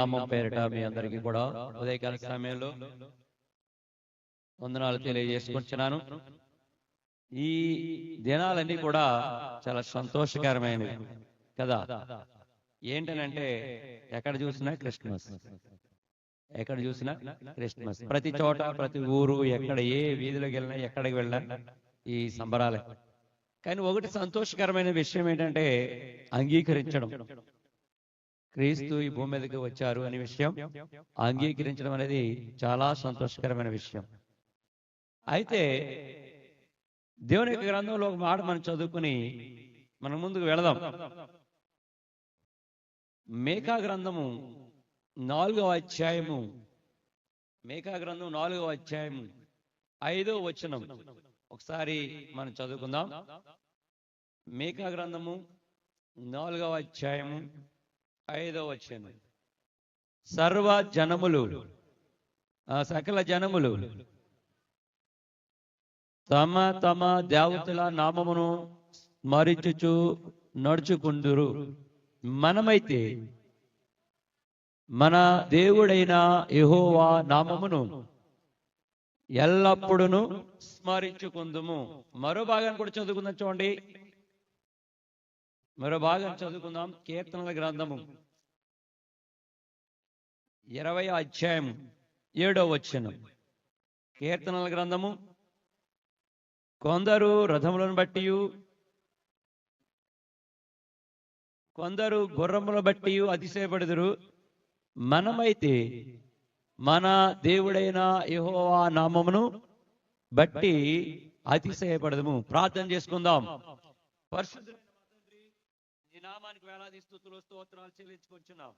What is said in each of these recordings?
నామం పేరిట మీ అందరికీ కూడా ఉదయకాల సమయంలో వందనాలు తెలియజేసుకుంటున్నాను. ఈ దినాలన్నీ కూడా చాలా సంతోషకరమైనవి కదా. ఏంటనంటే ఎక్కడ చూసినా క్రిస్మస్, ఎక్కడ చూసినా క్రిస్మస్. ప్రతి చోట, ప్రతి ఊరు, ఎక్కడ ఏ వీధిలోకి వెళ్ళినా, ఎక్కడికి వెళ్ళినా ఈ సంబరాలే. కానీ ఒకటి సంతోషకరమైన విషయం ఏంటంటే అంగీకరించడం. క్రీస్తు ఈ భూమి మీదకి వచ్చారు అనే విషయం అంగీకరించడం అనేది చాలా సంతోషకరమైన విషయం. అయితే దేవుని యొక్క గ్రంథంలో ఒక మాట మనం చదువుకుని మనం ముందుకు వెళదాం. మేకా గ్రంథము 4వ అధ్యాయము, మేకా గ్రంథం 4వ అధ్యాయము 5వ వచనం ఒకసారి మనం చదువుకుందాం. మేకా గ్రంథము 4వ అధ్యాయము 5వ వచనం. సర్వ జనములు, సకల జనములు తమ తమ దేవతల నామమును స్మరించుచు నడుచుకుందురు. మనమైతే మన దేవుడైన యెహోవా నామమును ఎల్లప్పుడూ స్మరించుకుందుము. మరో భాగాన్ని కూడా చదువుకుందాం. చూడండి, మరో భాగం చదువుకుందాం. కీర్తనల గ్రంథము 20వ అధ్యాయం 7వ వచనం. కీర్తనల గ్రంథము, కొందరు రథములను బట్టి, కొందరు గుర్రములను బట్టి అతిశయపడుదురు. మనమైతే మన దేవుడైన యెహోవా నామమును బట్టి అతిశయపడదుము. ప్రార్థన చేసుకుందాం. పరిశుద్ధుడైన తండ్రి, నీ నామానికి వేలాది స్తుతులు స్తోత్రాలు చెల్లించుకుంటున్నాం.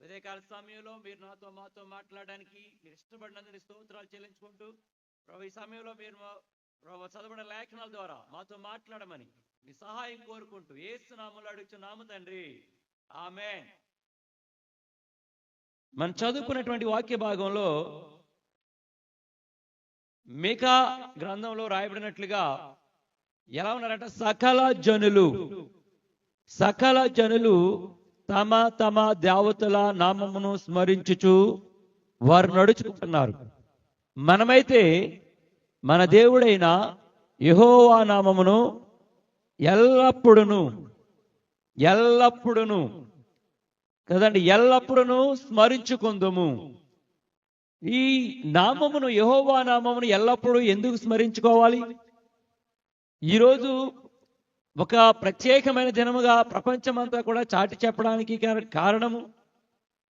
ఉదయకాల సమయంలో మీరు మాతో మాట్లాడడానికి మీరు ఇష్టపడినందుకు స్తోత్రాలు చెల్లించుకుంటూ, ప్రభు ఈ సమయంలో మీరు చదవబడిన లేఖనాల ద్వారా మాతో మాట్లాడమని మీ సహాయం కోరుకుంటూ యేసు నామములో అడుగుచున్నాము తండ్రి, ఆమేన్. మనం చదువుకున్నటువంటి వాక్య భాగంలో మీకా గ్రంథంలో రాయబడినట్లుగా ఎలా ఉన్నారంట? సకల జనులు తమ తమ దేవతల నామమును స్మరించుచు వారు నడుచుకుంటున్నారు. మనమైతే మన దేవుడైన యెహోవా నామమును ఎల్లప్పుడూ కదండి, ఎల్లప్పుడూ స్మరించుకుందుము. ఈ నామమును, యెహోవా నామమును ఎల్లప్పుడూ ఎందుకు స్మరించుకోవాలి? ఈరోజు ఒక ప్రత్యేకమైన దినముగా ప్రపంచమంతా కూడా చాటి చెప్పడానికి కారణము.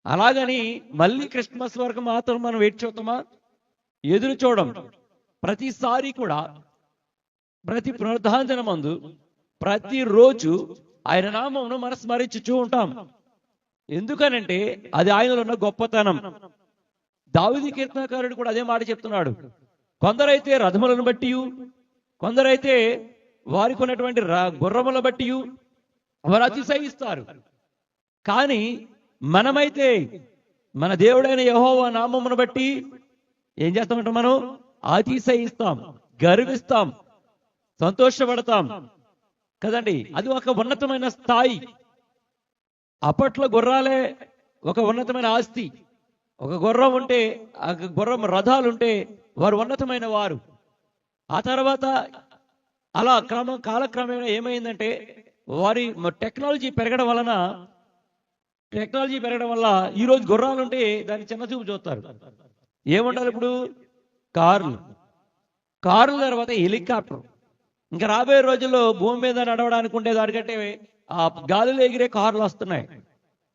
అలాగని మళ్ళీ క్రిస్మస్ వరకు మాత్రం మనం వెయిట్ చూద్దామా? ఎదురు చూడం. ప్రతిసారి కూడా, ప్రతి పునరుద్ధాన దినమందు, ప్రతిరోజు ఆయన నామమును మనం స్మరించుచూ ఉంటాం. ఎందుకనంటే అది ఆయనలో ఉన్న గొప్పతనం. దావీదు కీర్తనకారుడు కూడా అదే మాట చెప్తున్నాడు. కొందరైతే రథములను బట్టి, కొందరైతే వారికి ఉన్నటువంటి గుర్రములను బట్టి వారు అతిశయిస్తారు. కానీ మనమైతే మన దేవుడైన యెహోవా నామమును బట్టి ఏం చేస్తామంటే మనం అతిశయిస్తాం, గర్విస్తాం, సంతోషపడతాం కదండి. అది ఒక ఉన్నతమైన స్థాయి. అప్పట్లో గుర్రాలే ఒక ఉన్నతమైన ఆస్తి. ఒక గుర్రం ఉంటే, ఆ గుర్రం రథాలుంటే వారు ఉన్నతమైన వారు. ఆ తర్వాత అలా కాలక్రమేణా ఏమైందంటే వారి టెక్నాలజీ పెరగడం వల్ల ఈరోజు గుర్రాలు ఉంటే దాన్ని చిన్న చూపు చూస్తారు. ఏముండాలి ఇప్పుడు? కార్లు తర్వాత హెలికాప్టర్. ఇంకా రాబోయే రోజుల్లో భూమి మీద నడవడానికి ఉండే దానికంటే ఆ గాలిలో ఎగిరే కార్లు వస్తున్నాయి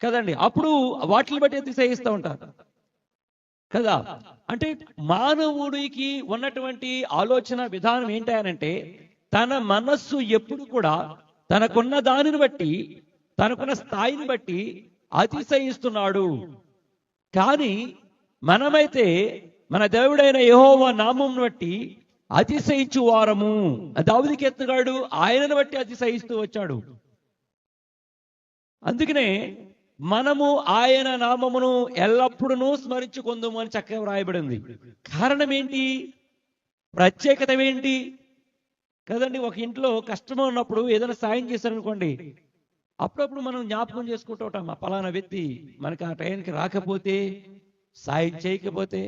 కదండి. అప్పుడు వాటిని బట్టి అతిశయిస్తూ ఉంటారు కదా. అంటే మానవుడికి ఉన్నటువంటి ఆలోచన విధానం ఏంటంటే తన మనస్సు ఎప్పుడు కూడా తనకున్న దానిని బట్టి, తనకున్న స్థాయిని బట్టి అతిశయిస్తున్నాడు. కానీ మనమైతే మన దేవుడైన యెహోవా నామమును బట్టి అతిశయించు వారము. దావీదు కీర్తనకారుడు ఆయనను బట్టి అతిశయిస్తూ వచ్చాడు. అందుకనే మనము ఆయన నామమును ఎల్లప్పుడూ స్మరించుకుందాము అని చక్కగా వ్రాయబడింది. కారణం ఏంటి? ప్రత్యేకత ఏంటి కదండి. ఒక ఇంట్లో కష్టం ఉన్నప్పుడు ఏదైనా సాయం చేశారనుకోండి, అప్పుడప్పుడు మనం జ్ఞాపకం చేసుకుంటూ ఉంటాం, ఆ పలానా వ్యక్తి మనకి ఆ టైంకి రాకపోతే, సాయం చేయకపోతే,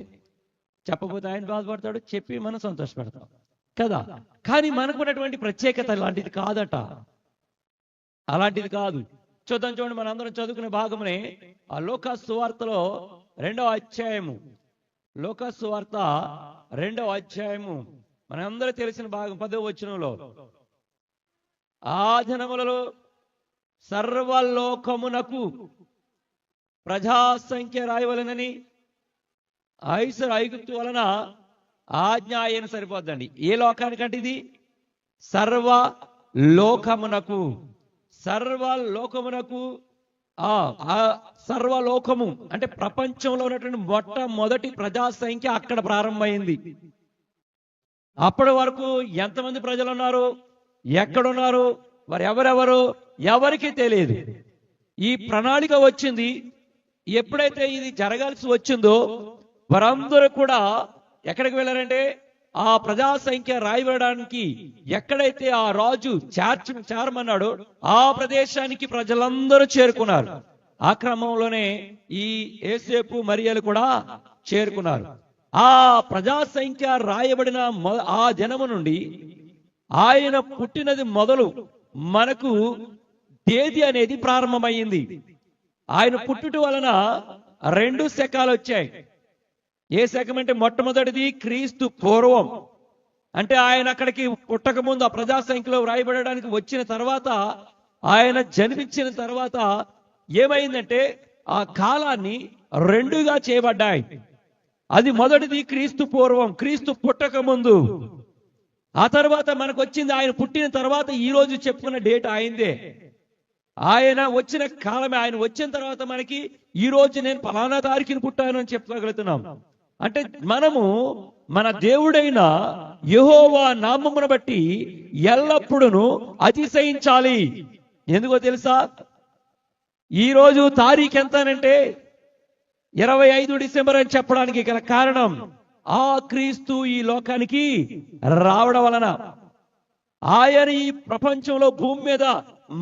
చెప్పకపోతే ఆయన బాధపడతాడు, చెప్పి మనం సంతోషపెడతాం కదా. కానీ మనకున్నటువంటి ప్రత్యేకత అలాంటిది కాదట, అలాంటిది కాదు. చూడండి, మనందరం చదువుకునే భాగమునే ఆ లూకా సువార్తలో 2వ అధ్యాయము, లూకా సువార్త 2వ అధ్యాయము, మనందరూ తెలిసిన భాగం 10వ వచనంలో, ఆ దినములలో సర్వలోకమునకు ప్రజాసంఖ్య రాయవలనని ఐగుప్తు వలన ఆజ్ఞ అయిన సరిపోద్దండి. ఏ లోకానికంటే ఇది సర్వలోకమునకు, సర్వలోకమునకు. సర్వలోకము అంటే ప్రపంచంలో ఉన్నటువంటి మొట్టమొదటి ప్రజాసంఖ్య అక్కడ ప్రారంభమైంది. అప్పటి వరకు ఎంతమంది ప్రజలు ఉన్నారు, ఎక్కడున్నారు, వారు ఎవరెవరు ఎవరికి తెలియదు. ఈ ప్రణాళిక వచ్చింది, ఎప్పుడైతే ఇది జరగాల్సి వచ్చిందో వారందరూ కూడా ఎక్కడికి వెళ్ళారంటే ఆ ప్రజా సంఖ్య రాయబడడానికి ఎక్కడైతే ఆ రాజు చేరమన్నాడో ఆ ప్రదేశానికి ప్రజలందరూ చేరుకున్నారు. ఆ క్రమంలోనే ఈ యేసేపు మరియలు కూడా చేరుకున్నారు. ఆ ప్రజా సంఖ్య రాయబడిన ఆ దినము నుండి ఆయన పుట్టినది మొదలు మనకు తేదీ అనేది ప్రారంభమైంది. ఆయన పుట్టుట వలన 2 శకాలు వచ్చాయి. ఏ శకం అంటే మొట్టమొదటిది క్రీస్తు పూర్వం, అంటే ఆయన అక్కడికి పుట్టక ముందు ఆ ప్రజా సంఖ్యలో వ్రాయబడడానికి వచ్చిన తర్వాత, ఆయన జన్మించిన తర్వాత ఏమైందంటే ఆ కాలాన్ని 2గా చేయబడ్డాయి. అది మొదటిది క్రీస్తు పూర్వం, క్రీస్తు పుట్టక ముందు. ఆ తర్వాత మనకు వచ్చింది ఆయన పుట్టిన తర్వాత ఈ రోజు చెప్పుకున్న డేట్ ఆయనదే. ఆయన వచ్చిన కాలమే, ఆయన వచ్చిన తర్వాత మనకి ఈ రోజు నేను ఫలానా తారీఖుని పుట్టాను అని చెప్పగలుగుతున్నాం. అంటే మనము మన దేవుడైన యెహోవా నామమును బట్టి ఎల్లప్పుడూ అతిశయించాలి. ఎందుకో తెలుసా, ఈ రోజు తారీఖు ఎంతనంటే 25 డిసెంబర్ అని చెప్పడానికి గల కారణం ఆ క్రీస్తు ఈ లోకానికి రావడం వలన. ఆయన ఈ ప్రపంచంలో భూమి మీద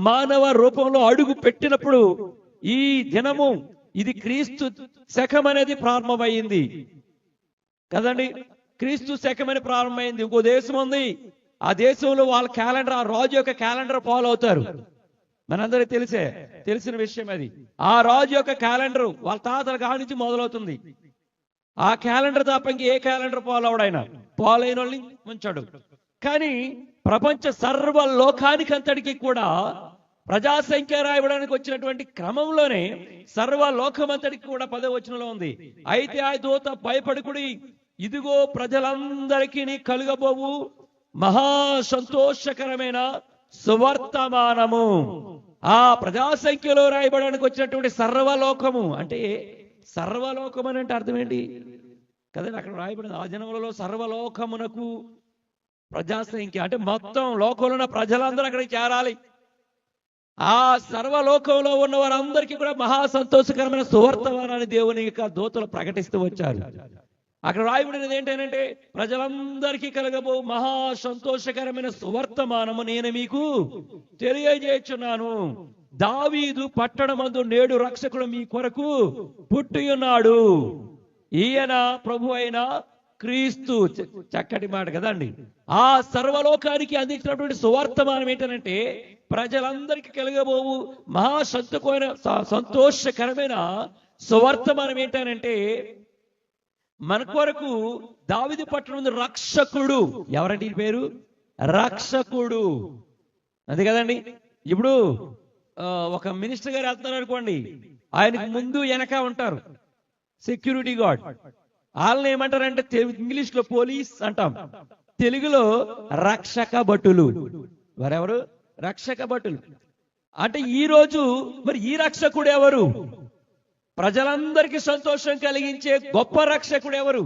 మానవ రూపంలో అడుగు పెట్టినప్పుడు ఈ దినము, ఇది క్రీస్తు శకం అనేది ప్రారంభమైంది కదండి. క్రీస్తు శకం అని ప్రారంభమైంది. ఇంకో దేశం ఉంది, ఆ దేశంలో వాళ్ళ క్యాలెండర్, ఆ రాజు యొక్క క్యాలెండర్ ఫాలో అవుతారు. మనందరికీ తెలిసిన విషయం అది. ఆ రాజు యొక్క క్యాలెండర్ వాళ్ళ తాతల కాడి నుంచి మొదలవుతుంది. ఆ క్యాలెండర్ తప్ప ఇంక ఏ క్యాలెండర్ ఫాలో అవడైనా ఫాలో అయిన వాళ్ళని ఉంచాడు. కానీ ప్రపంచ సర్వలోకానికి అంతటికి కూడా ప్రజాసంఖ్య రాయబడానికి వచ్చినటువంటి క్రమంలోనే సర్వలోకమంతటికి కూడా 10వ వచనంలో ఉంది. అయితే ఆ దూత భయపడుకుడి, ఇదిగో ప్రజలందరికీ కలుగబోవు మహా సంతోషకరమైన సువర్తమానము. ఆ ప్రజాసంఖ్యలో రాయబడానికి వచ్చినటువంటి సర్వలోకము అంటే, సర్వలోకం అని అంటే అర్థం ఏంటి కదండి. అక్కడ రాయబడింది ఆ జనములలో సర్వలోకమునకు ప్రజాసంఖ్య అంటే మొత్తం లోకంలో ఉన్న ప్రజలందరూ అక్కడికి చేరాలి. ఆ సర్వలోకంలో ఉన్న వారందరికీ కూడా మహా సంతోషకరమైన సువర్తమానాన్ని దేవుని యొక్క దూతలు ప్రకటిస్తూ వచ్చారు. అక్కడ రాయబడినది ఏంటంటే, ప్రజలందరికీ కలగబో మహా సంతోషకరమైన సువర్తమానము నేను మీకు తెలియజేస్తున్నాను. దావీదు పట్టణమందు నేడు రక్షకుడు మీ కొరకు పుట్టి ఉన్నాడు. ఈయన ప్రభు అయిన క్రీస్తు. చక్కటి మాట కదండి. ఆ సర్వలోకానికి అందించినటువంటి సువర్తమానం ఏంటంటే, ప్రజలందరికీ కలగబోవు మహా సంతోషకరమైన సువర్తమానం ఏంటనంటే, మన కొరకు దావీదు పట్టణం రక్షకుడు. ఎవరంటే ఈ పేరు? రక్షకుడు. అంతే కదండి. ఇప్పుడు ఒక మినిస్టర్ గారు వెళ్తున్నారు అనుకోండి, ఆయనకు ముందు వెనక ఉంటారు సెక్యూరిటీ గార్డ్. వాళ్ళని ఏమంటారంటే ఇంగ్లీష్ లో పోలీస్ అంటాం, తెలుగులో రక్షక భటులు. వారెవరు? రక్షక భటులు. అంటే ఈ రోజు మరి ఈ రక్షకుడు ఎవరు? ప్రజలందరికీ సంతోషం కలిగించే గొప్ప రక్షకుడు ఎవరు?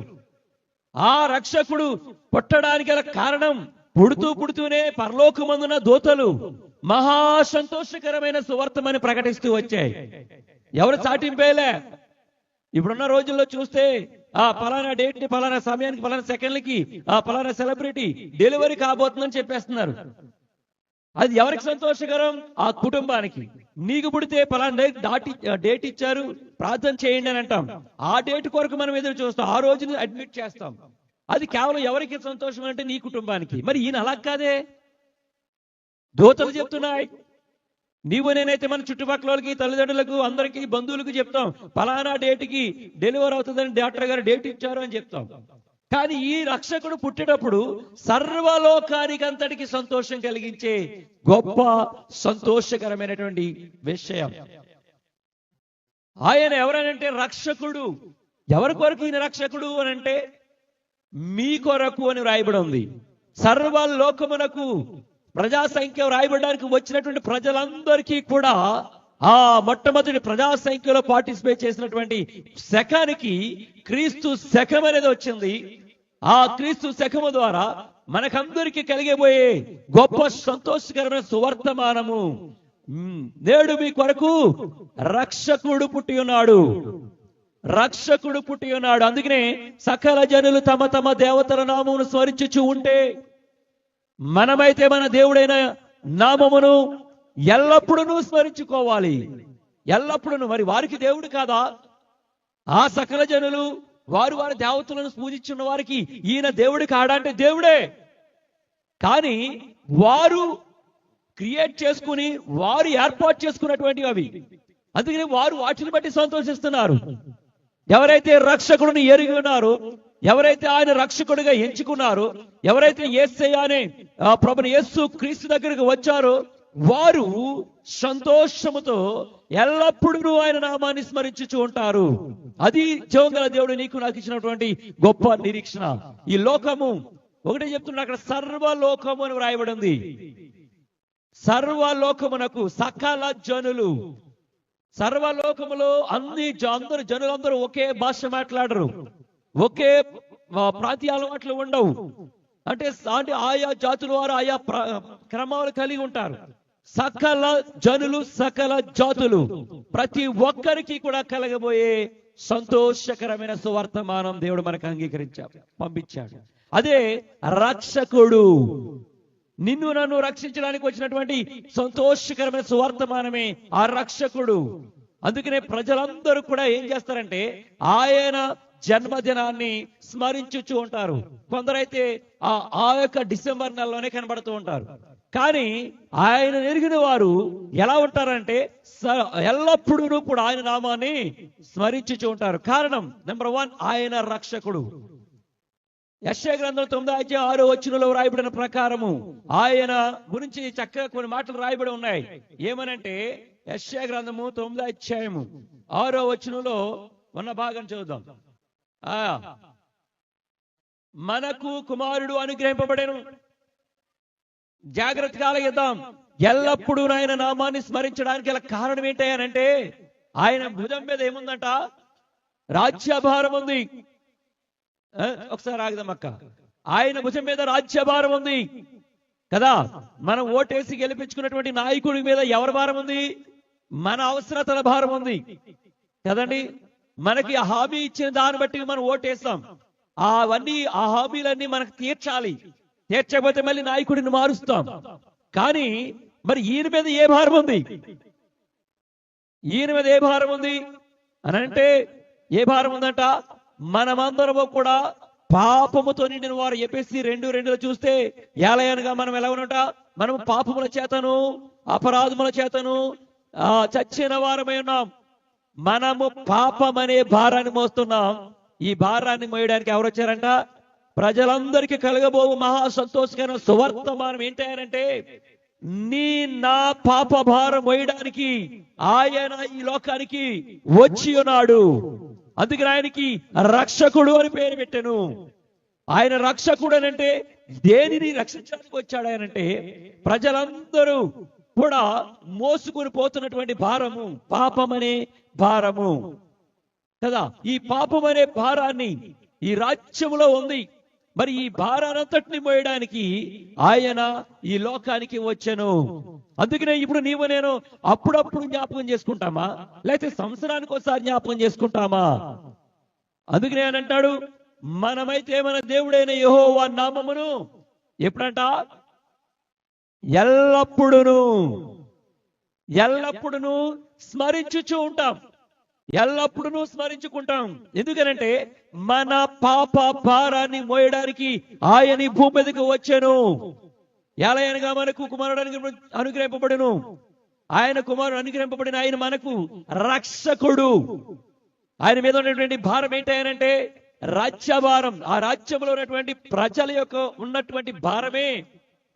ఆ రక్షకుడు పుట్టడానికి గల కారణం, పుడుతూనే పరలోకమందున దూతలు మహా సంతోషకరమైన సువార్తమని ప్రకటిస్తూ వచ్చాయి. ఎవరు చాటింపేలే. ఇప్పుడున్న రోజుల్లో చూస్తే ఆ పలానా డేట్ ని, పలానా సమయానికి, పలానా సెకండ్లకి ఆ పలానా సెలబ్రిటీ డెలివరీ కాబోతుందని చెప్పేస్తున్నారు. అది ఎవరికి సంతోషకరం? ఆ కుటుంబానికి. నీకు పుడితే పలానా డేట్ ఇచ్చారు, ప్రార్థన చేయండి అని అంటాం. ఆ డేట్ కొరకు మనం ఎదురు చూస్తాం, ఆ రోజుని అడ్మిట్ చేస్తాం. అది కేవలం ఎవరికి సంతోషం అంటే నీ కుటుంబానికి. మరి ఈయన అలా కాదే, దూతలు చెప్తున్నాయి. నీవు నేనైతే మన చుట్టుపక్కల వాళ్ళకి, తల్లిదండ్రులకు, అందరికీ, బంధువులకు చెప్తాం పలానా డేట్కి డెలివరీ అవుతుందని డాక్టర్ గారు డేట్ ఇచ్చారు అని చెప్తాం. కానీ ఈ రక్షకుడు పుట్టేటప్పుడు సర్వలోకానికి అంతటికి సంతోషం కలిగించే గొప్ప సంతోషకరమైనటువంటి విషయం. ఆయన ఎవరనంటే రక్షకుడు. ఎవరి కొరకు ఈయన రక్షకుడు అని అంటే మీ కొరకు అని రాయబడి ఉంది. సర్వలోకమునకు ప్రజా సంఖ్య రాయబడడానికి వచ్చినటువంటి ప్రజలందరికీ కూడా ఆ మొట్టమొదటి ప్రజా సంఖ్యలో పార్టిసిపేట్ చేసినటువంటి శకానికి క్రీస్తు శకం అనేది వచ్చింది. ఆ క్రీస్తు శకము ద్వారా మనకందరికీ కలిగిపోయే గొప్ప సంతోషకరమైన సువర్తమానము, నేడు మీ కొరకు రక్షకుడు పుట్టి ఉన్నాడు. రక్షకుడు పుట్టి ఉన్నాడు. అందుకనే సకల జనులు తమ తమ దేవతల నామమును స్మరించుచు ఉంటే, మనమైతే మన దేవుడైన నామమును ఎల్లప్పుడూ స్మరించుకోవాలి. ఎల్లప్పుడూ. మరి వారికి దేవుడు కాదా? ఆ సకల జనులు వారు వారి దేవతలను పూజించున్న వారికి ఈయన దేవుడు కాడా అంటే దేవుడే. కానీ వారు క్రియేట్ చేసుకుని, వారు ఏర్పాటు చేసుకున్నటువంటివి అవి. అందుకని వారు వాటిని బట్టి సంతోషిస్తున్నారు. ఎవరైతే రక్షకుడిని ఎరిగి ఉన్నారో, ఎవరైతే ఆయన రక్షకుడిగా ఎంచుకున్నారో, ఎవరైతే యేసయ్య అనే ప్రభుని యేసు క్రీస్తు దగ్గరికి వచ్చారో, వారు సంతోషముతో ఎల్లప్పుడూ ఆయన నామాన్ని స్మరించుచూ ఉంటారు. అది జీవంగల దేవుడు నీకు నాకు ఇచ్చినటువంటి గొప్ప నిరీక్షణ. ఈ లోకము ఒకటే చెప్తున్నా, అక్కడ సర్వలోకము అని వ్రాయబడింది. సర్వలోకమునకు సకల జనులు. సర్వలోకములో అందరు జనులందరూ ఒకే భాష మాట్లాడరు, ఒకే ప్రాంతీయ అలవాట్లు ఉండవు. అంటే ఆయా జాతుల వారు ఆయా క్రమాలు కలిగి ఉంటారు. సకల జనులు, సకల జాతులు, ప్రతి ఒక్కరికి కూడా కలగబోయే సంతోషకరమైన సువర్తమానం దేవుడు మనకు పంపించాడు. అదే రక్షకుడు. నిన్ను నన్ను రక్షించడానికి వచ్చినటువంటి సంతోషకరమైన సువర్తమానమే ఆ రక్షకుడు. అందుకనే ప్రజలందరూ కూడా ఏం చేస్తారంటే ఆయన జన్మదినాన్ని స్మరించుచూ ఉంటారు. కొందరైతే ఆ యొక్క డిసెంబర్ నెలలోనే కనబడుతూ ఉంటారు. కానీ ఆయన ఎరిగిన వారు ఎలా ఉంటారంటే ఎల్లప్పుడూ కూడా ఆయన నామాన్ని స్మరించుచూ ఉంటారు. కారణం నెంబర్ 1, ఆయన రక్షకుడు. యెషయా గ్రంథం 9:6 రాయబడిన ప్రకారము ఆయన గురించి చక్కగా కొన్ని మాటలు రాయబడి ఉన్నాయి. ఏమనంటే యెషయా గ్రంథము 9:6 ఉన్న భాగం చదువుదాం. మనకు కుమారుడు అనుగ్రహింపబడెను, జాగ్రత్తగా ఆలకిద్దాం, ఎల్లప్పుడూ ఆయన నామాన్ని స్మరించడానికి గల కారణం ఏంటంటే ఆయన భుజం మీద ఏముందంట? రాజ్యభారం ఉంది. ఒకసారి ఆగదాం అక్క. ఆయన భుజం మీద రాజ్యభారం ఉంది కదా. మనం ఓటేసి గెలిపించుకున్నటువంటి నాయకుడి మీద ఎవరి భారం ఉంది? మన అవసరతల భారం ఉంది కదండి. మనకి ఆ హామీ ఇచ్చిన దాన్ని బట్టి మనం ఓటేస్తాం. ఆ హామీలన్నీ మనకు తీర్చాలి. తీర్చకపోతే మళ్ళీ నాయకుడిని మారుస్తాం. కానీ మరి ఈయన మీద ఏ భారం ఉంది? ఈయన మీద ఏ భారం ఉంది అని అంటే ఏ భారం ఉందంట? మనమందరము కూడా పాపముతో నిండిన వారు. ఎఫెసీ 2:2 చూస్తే ఏలయనగా మనం ఎలా ఉన్నట? మనం పాపముల చేతను అపరాధముల చేతను చచ్చిన వారమై ఉన్నాం. మనము పాపం అనే భారాన్ని మోస్తున్నాం. ఈ భారాన్ని మోయడానికి ఎవరు వచ్చారంట? ప్రజలందరికీ కలగబోవు మహా సంతోషకరమైన సువర్తమానం ఏంటంటే నా పాప భారం మోయడానికి ఆయన ఈ లోకానికి వచ్చి ఉన్నాడు. అందుకని ఆయనకి రక్షకుడు అని పేరు పెట్టాను. ఆయన రక్షకుడు అని అంటే దేనిని రక్షించడానికి వచ్చాడు ఆయనంటే ప్రజలందరూ కూడా మోసుకుని పోతున్నటువంటి భారము, పాపమనే భారము కదా. ఈ పాపం అనే భారాన్ని ఈ రాజ్యములో ఉంది. మరి ఈ భారానంతటిని మోయడానికి ఆయన ఈ లోకానికి వచ్చాను. అందుకనే ఇప్పుడు నీవు నేను అప్పుడప్పుడు జ్ఞాపకం చేసుకుంటామా, లేకపోతే సంవత్సరానికి ఒకసారి జ్ఞాపకం చేసుకుంటామా? అందుకనే ఆయన అంటాడు, మనమైతే మన దేవుడైన యెహోవా నామమును ఎప్పుడంట? ఎల్లప్పుడూను ఎల్లప్పుడూ స్మరించుచూ ఉంటాం. ఎల్లప్పుడూ స్మరించుకుంటాం. ఎందుకనంటే మన పాప భారాన్ని మోయడానికి ఆయన ఈ భూమి మీదకి వచ్చాను. ఎలాగనగా మనకు కుమారుడు అనుగ్రహింపబడును. ఆయన కుమారుడు అనుగ్రహింపబడిన ఆయన మనకు రక్షకుడు. ఆయన మీద ఉన్నటువంటి భారం ఏంటంటే రాజ్యభారం. ఆ రాజ్యంలో ఉన్నటువంటి ప్రజల యొక్క ఉన్నటువంటి భారమే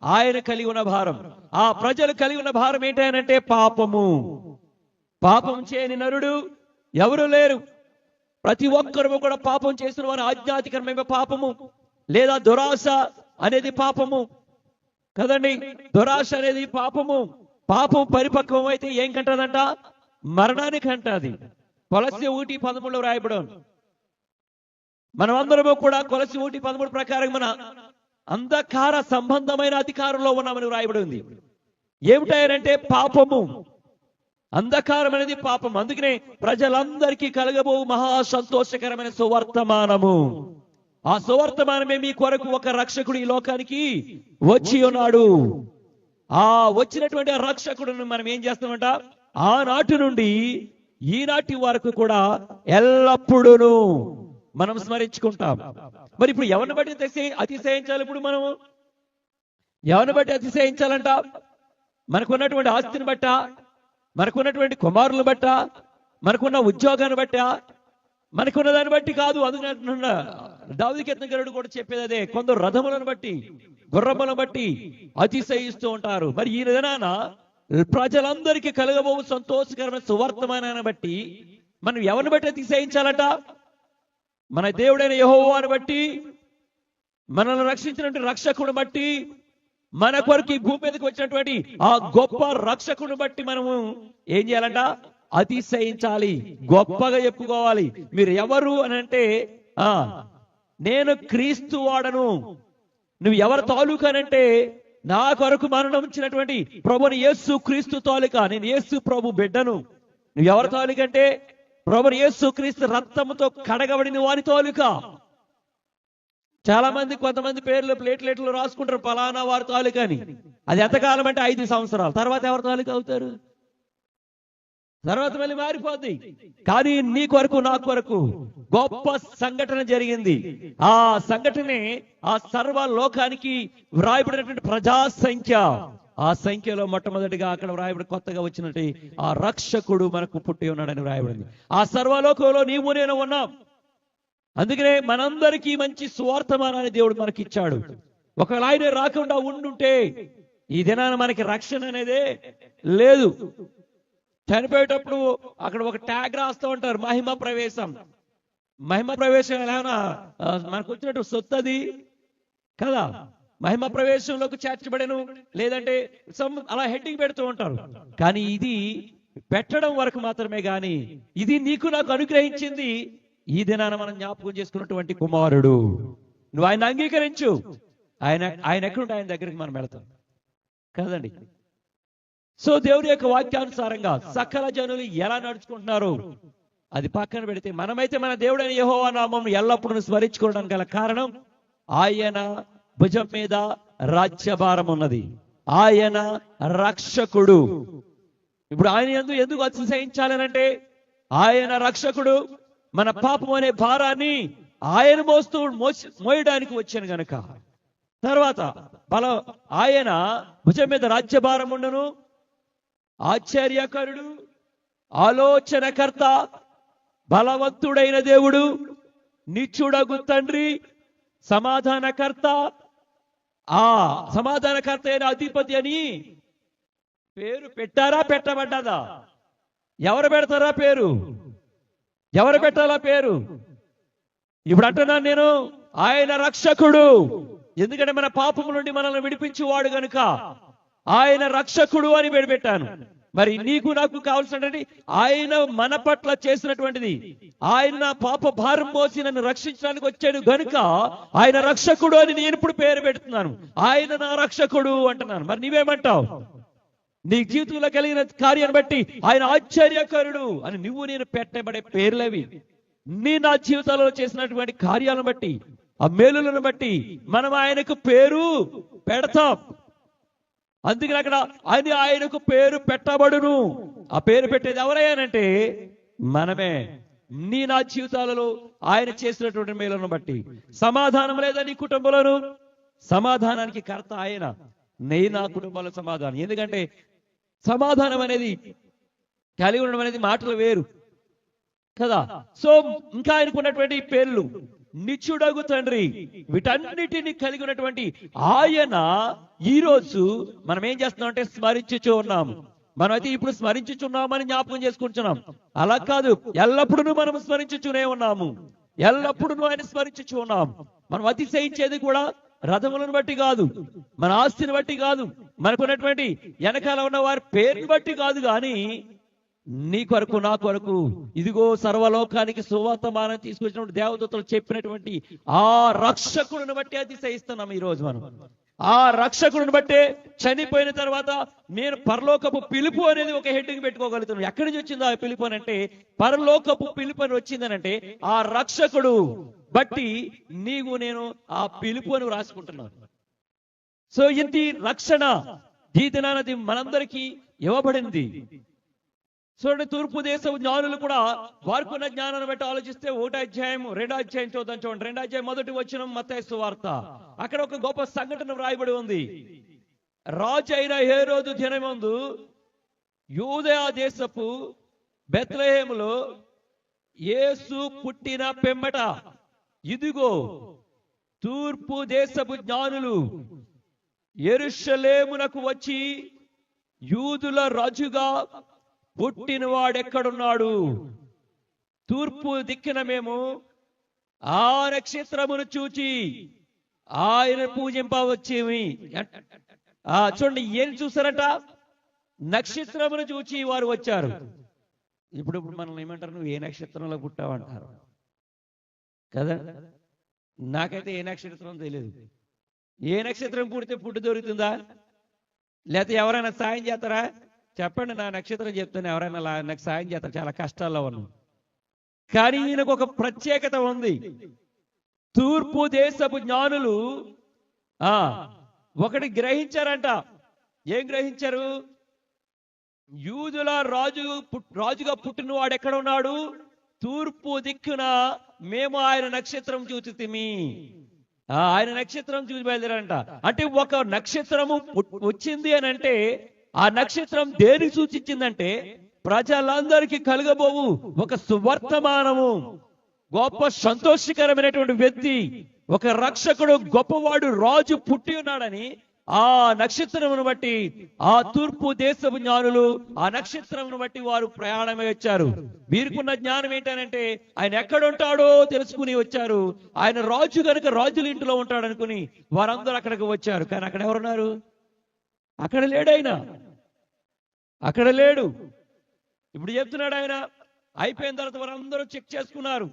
ఆయన కలిగి ఉన్న భారం. ఆ ప్రజలు కలిగి ఉన్న భారం ఏంటంటే పాపము. పాపం చేయని నరుడు ఎవరు లేరు. ప్రతి ఒక్కరు కూడా పాపం చేస్తున్న వారు ఆజ్ఞాతికరమైన పాపము లేదా దురాశ అనేది పాపము కదండి. దురాశ అనేది పాపము. పాపం పరిపక్వం అయితే ఏం కంటదంట? మరణానికి అంటది. కొలస్సీ 1:13 రాయబడం. మనమందరము కూడా కొలస్సీ 1:13 ప్రకారం మన అంధకార సంబంధమైన అధికారంలో ఉన్నామని రాయబడి ఉంది. ఏమిటాయంటే పాపము. అంధకారం అనేది పాపం. అందుకనే ప్రజలందరికీ కలగబో మహా సంతోషకరమైన సువర్తమానము. ఆ సువర్తమానమే మీ కొరకు ఒక రక్షకుడు ఈ లోకానికి వచ్చి ఉన్నాడు. ఆ వచ్చినటువంటి రక్షకుడును మనం ఏం చేస్తామంట? ఆనాటి నుండి ఈనాటి వరకు కూడా ఎల్లప్పుడూ మనం స్మరించుకుంటాం. మరి ఇప్పుడు ఎవరిని బట్టి అతిశయించాలి? ఇప్పుడు మనం ఎవరిని బట్టి అతిశయించాలంట? మనకున్నటువంటి ఆస్తిని బట్ట, మనకున్నటువంటి కుమారులను బట్ట, మనకున్న ఉద్యోగాన్ని బట్ట, మనకున్న దాన్ని బట్టి కాదు. అందుకని దావీదు కీర్తనకారుడు కూడా చెప్పేది అదే. కొందరు రథములను బట్టి, గుర్రములను బట్టి అతిశయిస్తూ ఉంటారు. మరి ఈ విధానాన ప్రజలందరికీ కలగబో సంతోషకరమైన సువర్తమానాన్ని బట్టి మనం ఎవరిని బట్టి అతిశయించాలట? మన దేవుడైన యెహోవాను బట్టి, మనల్ని రక్షించినటువంటి రక్షకుడు బట్టి, మన కొరకు ఈ భూమి మీదకి వచ్చినటువంటి ఆ గొప్ప రక్షకుని బట్టి మనము ఏం చేయాలంట? అతిశయించాలి, గొప్పగా చెప్పుకోవాలి. మీరు ఎవరు అని అంటే నేను క్రీస్తు వాడను. నువ్వు ఎవరు తాలూకానంటే నా కొరకు మరణం ఇచ్చినటువంటి ప్రభుని యేసు క్రీస్తు తాలూకా. నేను యేసు ప్రభు బిడ్డను. నువ్వు ఎవరు తాలూకంటే ప్రభుని యేసు క్రీస్తు రక్తముతో కడగబడిన వారి తాలూకా. చాలా మంది కొంతమంది పేర్లు ప్లేట్లు రాసుకుంటారు, ఫలానా వారి తాలూకా అని. అది ఎంతకాలం అంటే 5 సంవత్సరాలు. తర్వాత ఎవరి తాలూకా అవుతారు? తర్వాత మళ్ళీ మారిపోద్ది. కానీ నీ కొరకు నా కొరకు గొప్ప సంఘటన జరిగింది. ఆ సంఘటనే ఆ సర్వ లోకానికి వ్రాయబడినటువంటి ప్రజా సంఖ్య. ఆ సంఖ్యలో మొట్టమొదటిగా అక్కడ వ్రాయబడి కొత్తగా వచ్చినట్టు ఆ రక్షకుడు మనకు పుట్టి ఉన్నాడని వ్రాయబడింది. ఆ సర్వలోకంలో నీవు నేను ఉన్నాం. అందుకనే మనందరికీ మంచి సువార్తమానాన్ని దేవుడు మనకి ఇచ్చాడు. ఒకవేళ ఆయన రాకుండా ఉండుంటే ఈ దినాన మనకి రక్షణ అనేదే లేదు. చనిపోయేటప్పుడు అక్కడ ఒక ట్యాగ్ రాస్తూ ఉంటారు, మహిమ ప్రవేశం. మహిమ ప్రవేశం ఏమైనా మనకు వచ్చినట్టు సొత్తది కదా. మహిమ ప్రవేశంలోకి చేర్చబడను లేదంటే అలా హెడ్డింగ్ పెడుతూ ఉంటారు. కానీ ఇది పెట్టడం వరకు మాత్రమే. గాని ఇది నీకు నాకు అనుగ్రహించింది ఈ దినాన మనం జ్ఞాపకం చేసుకున్నటువంటి కుమారుడు. నువ్వు ఆయన అంగీకరించు. ఆయన ఎక్కడుంటే ఆయన దగ్గరికి మనం వెళతాం కదండి. సో దేవుడి యొక్క వాక్యానుసారంగా సకల జనులు ఎలా నడుచుకుంటున్నారు అది పక్కన పెడితే, మనమైతే మన దేవుడైన యెహోవా నామం ఎల్లప్పుడూ స్మరించుకోవడానికి గల కారణం ఆయన భుజం మీద రాజ్యభారం ఉన్నది. ఆయన రక్షకుడు. ఇప్పుడు ఆయన ఎందుకు అతిశయించాలనంటే ఆయన రక్షకుడు. మన పాపం అనే భారాన్ని ఆయన మోయడానికి వచ్చాను గనక. తర్వాత ఆయన భుజం మీద రాజ్యభారం ఉండను. ఆశ్చర్యకరుడు, ఆలోచనకర్త, బలవంతుడైన దేవుడు, నిత్యుడగు తండ్రి, సమాధానకర్త. ఆ సమాధానకర్త అయిన అధిపతి అని పేరు పెట్టారా పెట్టబడ్డదా? ఎవరు పెడతారా పేరు? ఎవరు పెట్టాలా పేరు? ఇప్పుడు అంటున్నాను నేను, ఆయన రక్షకుడు. ఎందుకంటే మన పాపము నుండి మనల్ని విడిపించేవాడు గనుక ఆయన రక్షకుడు అని పేరు పెట్టాను. మరి నీకు నాకు కావాల్సినటువంటి ఆయన మన పట్ల చేసినటువంటిది, ఆయన నా పాప భారం మోసి నన్ను రక్షించడానికి వచ్చాడు గనుక ఆయన రక్షకుడు అని నేను ఇప్పుడు పేరు పెడుతున్నాను. ఆయన నా రక్షకుడు అంటున్నాను. మరి నీవేమంటావు? నీ జీవితంలో కలిగిన కార్యాన్ని బట్టి ఆయన ఆశ్చర్యకరుడు అని నువ్వు నేను పెట్టబడే పేర్లవి. నా జీవితంలో చేసినటువంటి కార్యాలను బట్టి, ఆ మేలులను బట్టి మనం ఆయనకు పేరు పెడతాం. అందుకని అక్కడ అని ఆయనకు పేరు పెట్టబడును. ఆ పేరు పెట్టేది ఎవరయ్యానంటే మనమే. నా జీవితాలలో ఆయన చేసినటువంటి మేలును బట్టి సమాధానం లేదా నీ కుటుంబంలోను? సమాధానానికి కర్త ఆయన. నా కుటుంబంలో సమాధానం. ఎందుకంటే సమాధానం అనేది కలిగి ఉండడం అనేది మాటలు వేరు కదా. సో ఇంకా ఆయనకున్నటువంటి పేర్లు నిత్యుడగు తండ్రి, వీటన్నిటిని కలిగి ఉన్నటువంటి ఆయన ఈరోజు మనం ఏం చేస్తున్నాం అంటే స్మరించుచూ ఉన్నాము. మనమైతే ఇప్పుడు స్మరించుచున్నామని జ్ఞాపకం చేసుకుంటున్నాం. అలా కాదు, ఎల్లప్పుడూ మనం స్మరించుచునే ఉన్నాము. ఎల్లప్పుడూ ఆయన స్మరించుచూ ఉన్నాం. మనం అతిశయించేది కూడా రథములను బట్టి కాదు, మన ఆస్తిని బట్టి కాదు, మనకున్నటువంటి వెనకాల ఉన్న వారి పేరుని బట్టి కాదు, కానీ నీ కొరకు నా కొరకు ఇదిగో సర్వలోకానికి సువర్తమానం తీసుకొచ్చినటువంటి దేవదూతలు చెప్పినటువంటి ఆ రక్షకుడిని బట్టి అతిశయిస్తున్నాం ఈ రోజు మనం. ఆ రక్షకుడిని బట్టే చనిపోయిన తర్వాత నేను పరలోకపు పిలుపు అనేది ఒక హెడ్డింగ్ పెట్టుకోగలుగుతున్నాను. ఎక్కడి నుంచి వచ్చింది ఆ పిలుపు అని అంటే, పరలోకపు పిలుపు అని వచ్చిందనంటే ఆ రక్షకుడు బట్టి నీవు నేను ఆ పిలుపు అని రాసుకుంటున్నాను. సో ఇంటి రక్షణ ఈ దినానది మనందరికీ ఇవ్వబడింది. చూడండి, తూర్పు దేశ జ్ఞానులు కూడా వారికి ఉన్న జ్ఞానాన్ని బట్టి ఆలోచిస్తే 1వ అధ్యాయం 2వ అధ్యాయం చూద్దాం. చూడండి, 2వ అధ్యాయం 1వ వచనం మత్తయి సువార్త. అక్కడ ఒక గొప్ప సంఘటన వ్రాయబడి ఉంది. రాజు అయిన హేరోదు దినమందు యూదయ దేశపు బెత్లెహేములో యేసు పుట్టిన పిమ్మట ఇదిగో తూర్పు దేశపు జ్ఞానులు యెరూషలేమునకు వచ్చి యూదుల రాజుగా పుట్టిన వాడెక్కడున్నాడు? తూర్పు దిక్కున మేము ఆ నక్షత్రమును చూచి ఆయన పూజింపవచ్చేమి. చూడండి, ఏం చూసారట? నక్షత్రమును చూచి వారు వచ్చారు. ఇప్పుడు మనల్ని ఏమంటారు? నువ్వు ఏ నక్షత్రంలో పుట్టావంటారు కదా. నాకైతే ఏ నక్షత్రం తెలియదు. ఏ నక్షత్రం పుడితే పుట్టు దొరుకుతుందా? లేకపోతే ఎవరైనా సాయం చేస్తారా? చెప్పండి, నా నక్షత్రం చెప్తాను, ఎవరైనా నాకు సాయం చేస్తారు. చాలా కష్టాల్లో ఉన్నాం. కానీ ఈయనకు ఒక ప్రత్యేకత ఉంది. తూర్పు దేశపు జ్ఞానులు ఒకటి గ్రహించారంట. ఏం గ్రహించారు? యూదుల రాజుగా పుట్టిన వాడు ఎక్కడ ఉన్నాడు? తూర్పు దిక్కున మేము ఆయన నక్షత్రం చూచితిమి. ఆయన నక్షత్రం చూసి బయలుదేరంట. అంటే ఒక నక్షత్రము వచ్చింది అని అంటే ఆ నక్షత్రం దేనికి సూచించిందంటే ప్రజలందరికీ కలగబోవు ఒక సువర్తమానము. గొప్ప సంతోషకరమైనటువంటి వ్యక్తి, ఒక రక్షకుడు, గొప్పవాడు, రాజు పుట్టి ఉన్నాడని ఆ నక్షత్రమును బట్టి ఆ తూర్పు దేశపు జ్ఞానులు ఆ నక్షత్రమును బట్టి వారు ప్రయాణమై వచ్చారు. వీరికున్న జ్ఞానం ఏంటనంటే ఆయన ఎక్కడ ఉంటాడో తెలుసుకుని వచ్చారు. ఆయన రాజు కనుక రాజుల ఇంట్లో ఉంటాడు అనుకుని వారందరూ అక్కడికి వచ్చారు. కానీ అక్కడ ఎవరున్నారు? అక్కడ లేడు ఆయన, అక్కడ లేడు. ఇప్పుడు చెప్తున్నాడు ఆయన. అయిపోయిన తర్వాత వారందరూ చెక్ చేసుకున్నారు.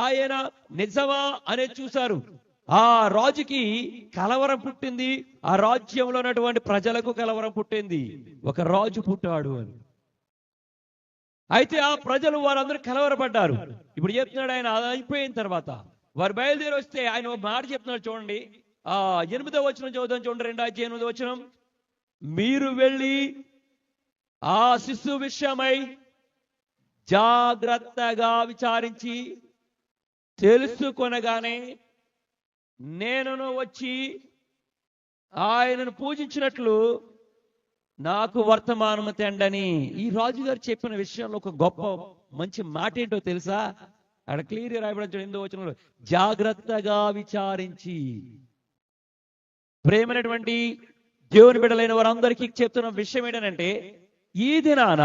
ఆయన నిజమా అనేది చూశారు. ఆ రాజుకి కలవరం పుట్టింది, ఆ రాజ్యంలో ఉన్నటువంటి ప్రజలకు కలవరం పుట్టింది. ఒక రాజు పుట్టాడు అని. అయితే ఆ ప్రజలు వారందరూ కలవరపడ్డారు. ఇప్పుడు చెప్తున్నాడు ఆయన. అయిపోయిన తర్వాత వారు బయలుదేరి వస్తే ఆయన ఒక మాట చెప్తున్నాడు. చూడండి, 8వ వచనం చదువుదాం. చూడండి, 2వ అధ్యాయం 8వ వచనం. మీరు వెళ్ళి ఆ శిశువు విషయమై జాగ్రత్తగా విచారించి తెలుసుకొనగానే నేను వచ్చి ఆయనను పూజించినట్లు నాకు వర్తమానము తెండని. ఈ రాజుగారు చెప్పిన విషయంలో ఒక గొప్ప మంచి మాట ఏంటో తెలుసా? అక్కడ క్లియర్ రాయబడి 8వ వచనంలో జాగ్రత్తగా విచారించి. ప్రేమైనటువంటి దేవుని బిడ్డలైన వారందరికీ చెప్తున్న విషయం ఏంటంటే, ఈ దినాన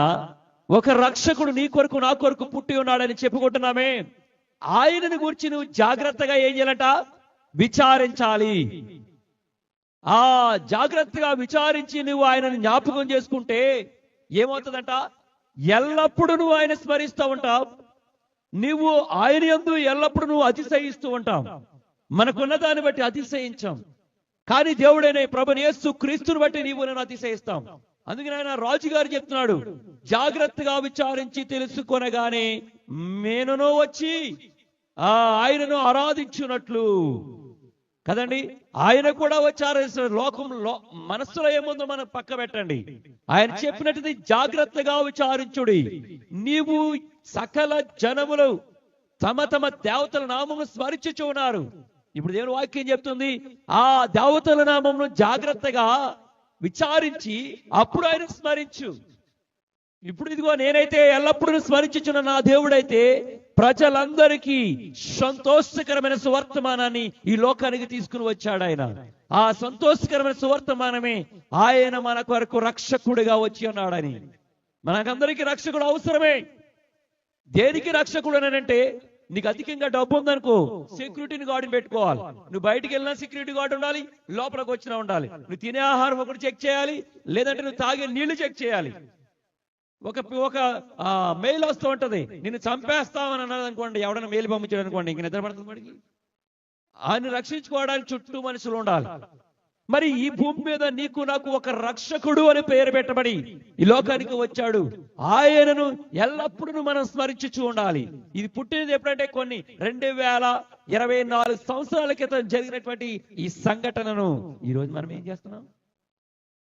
ఒక రక్షకుడు నీ కొరకు నా కొరకు పుట్టి ఉన్నాడని చెప్పుకుంటున్నామే. ఆయనను గురించి నువ్వు జాగ్రత్తగా ఏం చేయాలంట? విచారించాలి. ఆ జాగ్రత్తగా విచారించి నువ్వు ఆయనను జ్ఞాపకం చేసుకుంటే ఏమవుతుందంట? ఎల్లప్పుడూ నువ్వు ఆయన స్మరిస్తూ ఉంటావు. నువ్వు ఆయన యందు ఎల్లప్పుడూ నువ్వు అతిశయిస్తూ ఉంటావు. మనకున్న దాన్ని బట్టి అతిశయించాం, కానీ దేవుడైన ప్రభుని యేసు క్రీస్తుని బట్టి నీవు నేను అతిశయిస్తాం. అందుకని ఆయన రాజుగారు చెప్తున్నాడు, జాగ్రత్తగా విచారించి తెలుసుకొనగానే మేనును వచ్చి ఆయనను ఆరాధించున్నట్లు. కదండి. ఆయన కూడా వచ్చారు. లోకంలో మనస్సులో ఏముందో మనం పక్క పెట్టండి. ఆయన చెప్పినట్టుది జాగ్రత్తగా విచారించుడి. నీవు సకల జనములు తమ తమ దేవతల నామము స్మరించుచు ఉన్నారు. ఇప్పుడు దేవుని వాక్యం చెప్తుంది, ఆ దేవతల నామమును జాగ్రత్తగా విచారించి అప్పుడు ఆయన స్మరించు. ఇప్పుడు ఇదిగో నేనైతే ఎల్లప్పుడూ స్మరించుచున్న నా దేవుడైతే ప్రజలందరికీ సంతోషకరమైన సువర్తమానాన్ని ఈ లోకానికి తీసుకుని వచ్చాడు ఆయన. ఆ సంతోషకరమైన సువర్తమానమే ఆయన మన కొరకు రక్షకుడిగా వచ్చి ఉన్నాడని. మనకందరికీ రక్షకుడు అవసరమే. దేనికి రక్షకుడు అంటే, నీకు అధికంగా డబ్బు ఉందనుకో, సెక్యూరిటీని గార్డుని పెట్టుకోవాలి. నువ్వు బయటికి వెళ్ళినా సెక్యూరిటీ గార్డు ఉండాలి, లోపలికి వచ్చినా ఉండాలి. నువ్వు తినే ఆహారం ఒకటి చెక్ చేయాలి, లేదంటే నువ్వు తాగే నీళ్లు చెక్ చేయాలి. ఒక మెయిల్ వస్తూ ఉంటది, నిన్ను చంపేస్తామని అన్నది అనుకోండి, ఎవడన్నా మెయిల్ పంపించాడు అనుకోండి, ఇంక నిద్ర పడుతుంది వాడికి. ఆయన రక్షించుకోవడానికి చుట్టూ మనుషులు ఉండాలి. మరి ఈ భూమి మీద నీకు నాకు ఒక రక్షకుడు అని పేరు పెట్టబడి ఈ లోకానికి వచ్చాడు. ఆయనను ఎల్లప్పుడూ మనం స్మరించుచూ ఉండాలి. ఇది పుట్టినది ఎప్పుడంటే కొన్ని 2024 సంవత్సరాల క్రితం జరిగినటువంటి ఈ సంఘటనను ఈ రోజు మనం ఏం చేస్తున్నాం?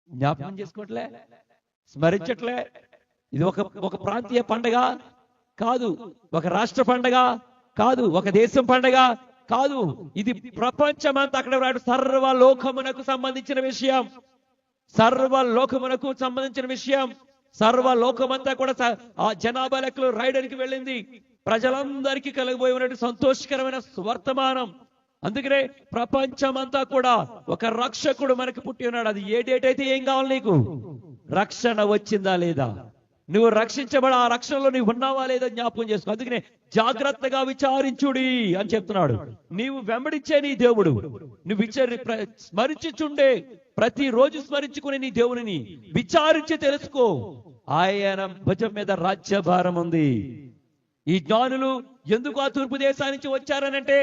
జ్ఞాపకం చేసుకోవట్లే, స్మరించట్లే. ఇది ఒక ప్రాంతీయ పండగ కాదు, ఒక రాష్ట్ర పండగ కాదు, ఒక దేశం పండగ కాదు. ఇది ప్రపంచమంతా అక్కడ రాడు సర్వలోకమునకు సంబంధించిన విషయం. సర్వలోకమునకు సంబంధించిన విషయం. సర్వలోకమంతా కూడా ఆ జనాభా లెక్కలు రాయడానికి వెళ్ళింది. ప్రజలందరికీ కలిగిపోయి ఉన్నటువంటి సంతోషకరమైన వర్తమానం. అందుకనే ప్రపంచమంతా కూడా ఒక రక్షకుడు మనకి పుట్టి ఉన్నాడు. అది ఏ డేట్ అయితే ఏం కావాలి నీకు? రక్షణ వచ్చిందా లేదా? నువ్వు రక్షించబడి ఆ రక్షణలో నువ్వు ఉన్నావా లేదా జ్ఞాపకం చేసుకో. అందుకనే జాగ్రత్తగా విచారించుడి అని చెప్తున్నాడు. నీవు వెంబడించే నీ దేవుడు, నువ్వు స్మరించుచుండే ప్రతిరోజు స్మరించుకునే నీ దేవుని విచారించి తెలుసుకో. ఆయన భుజం మీద రాజ్యభారం ఉంది. ఈ జ్ఞానులు ఎందుకు ఆ తూర్పు దేశాల నుంచి వచ్చారనంటే,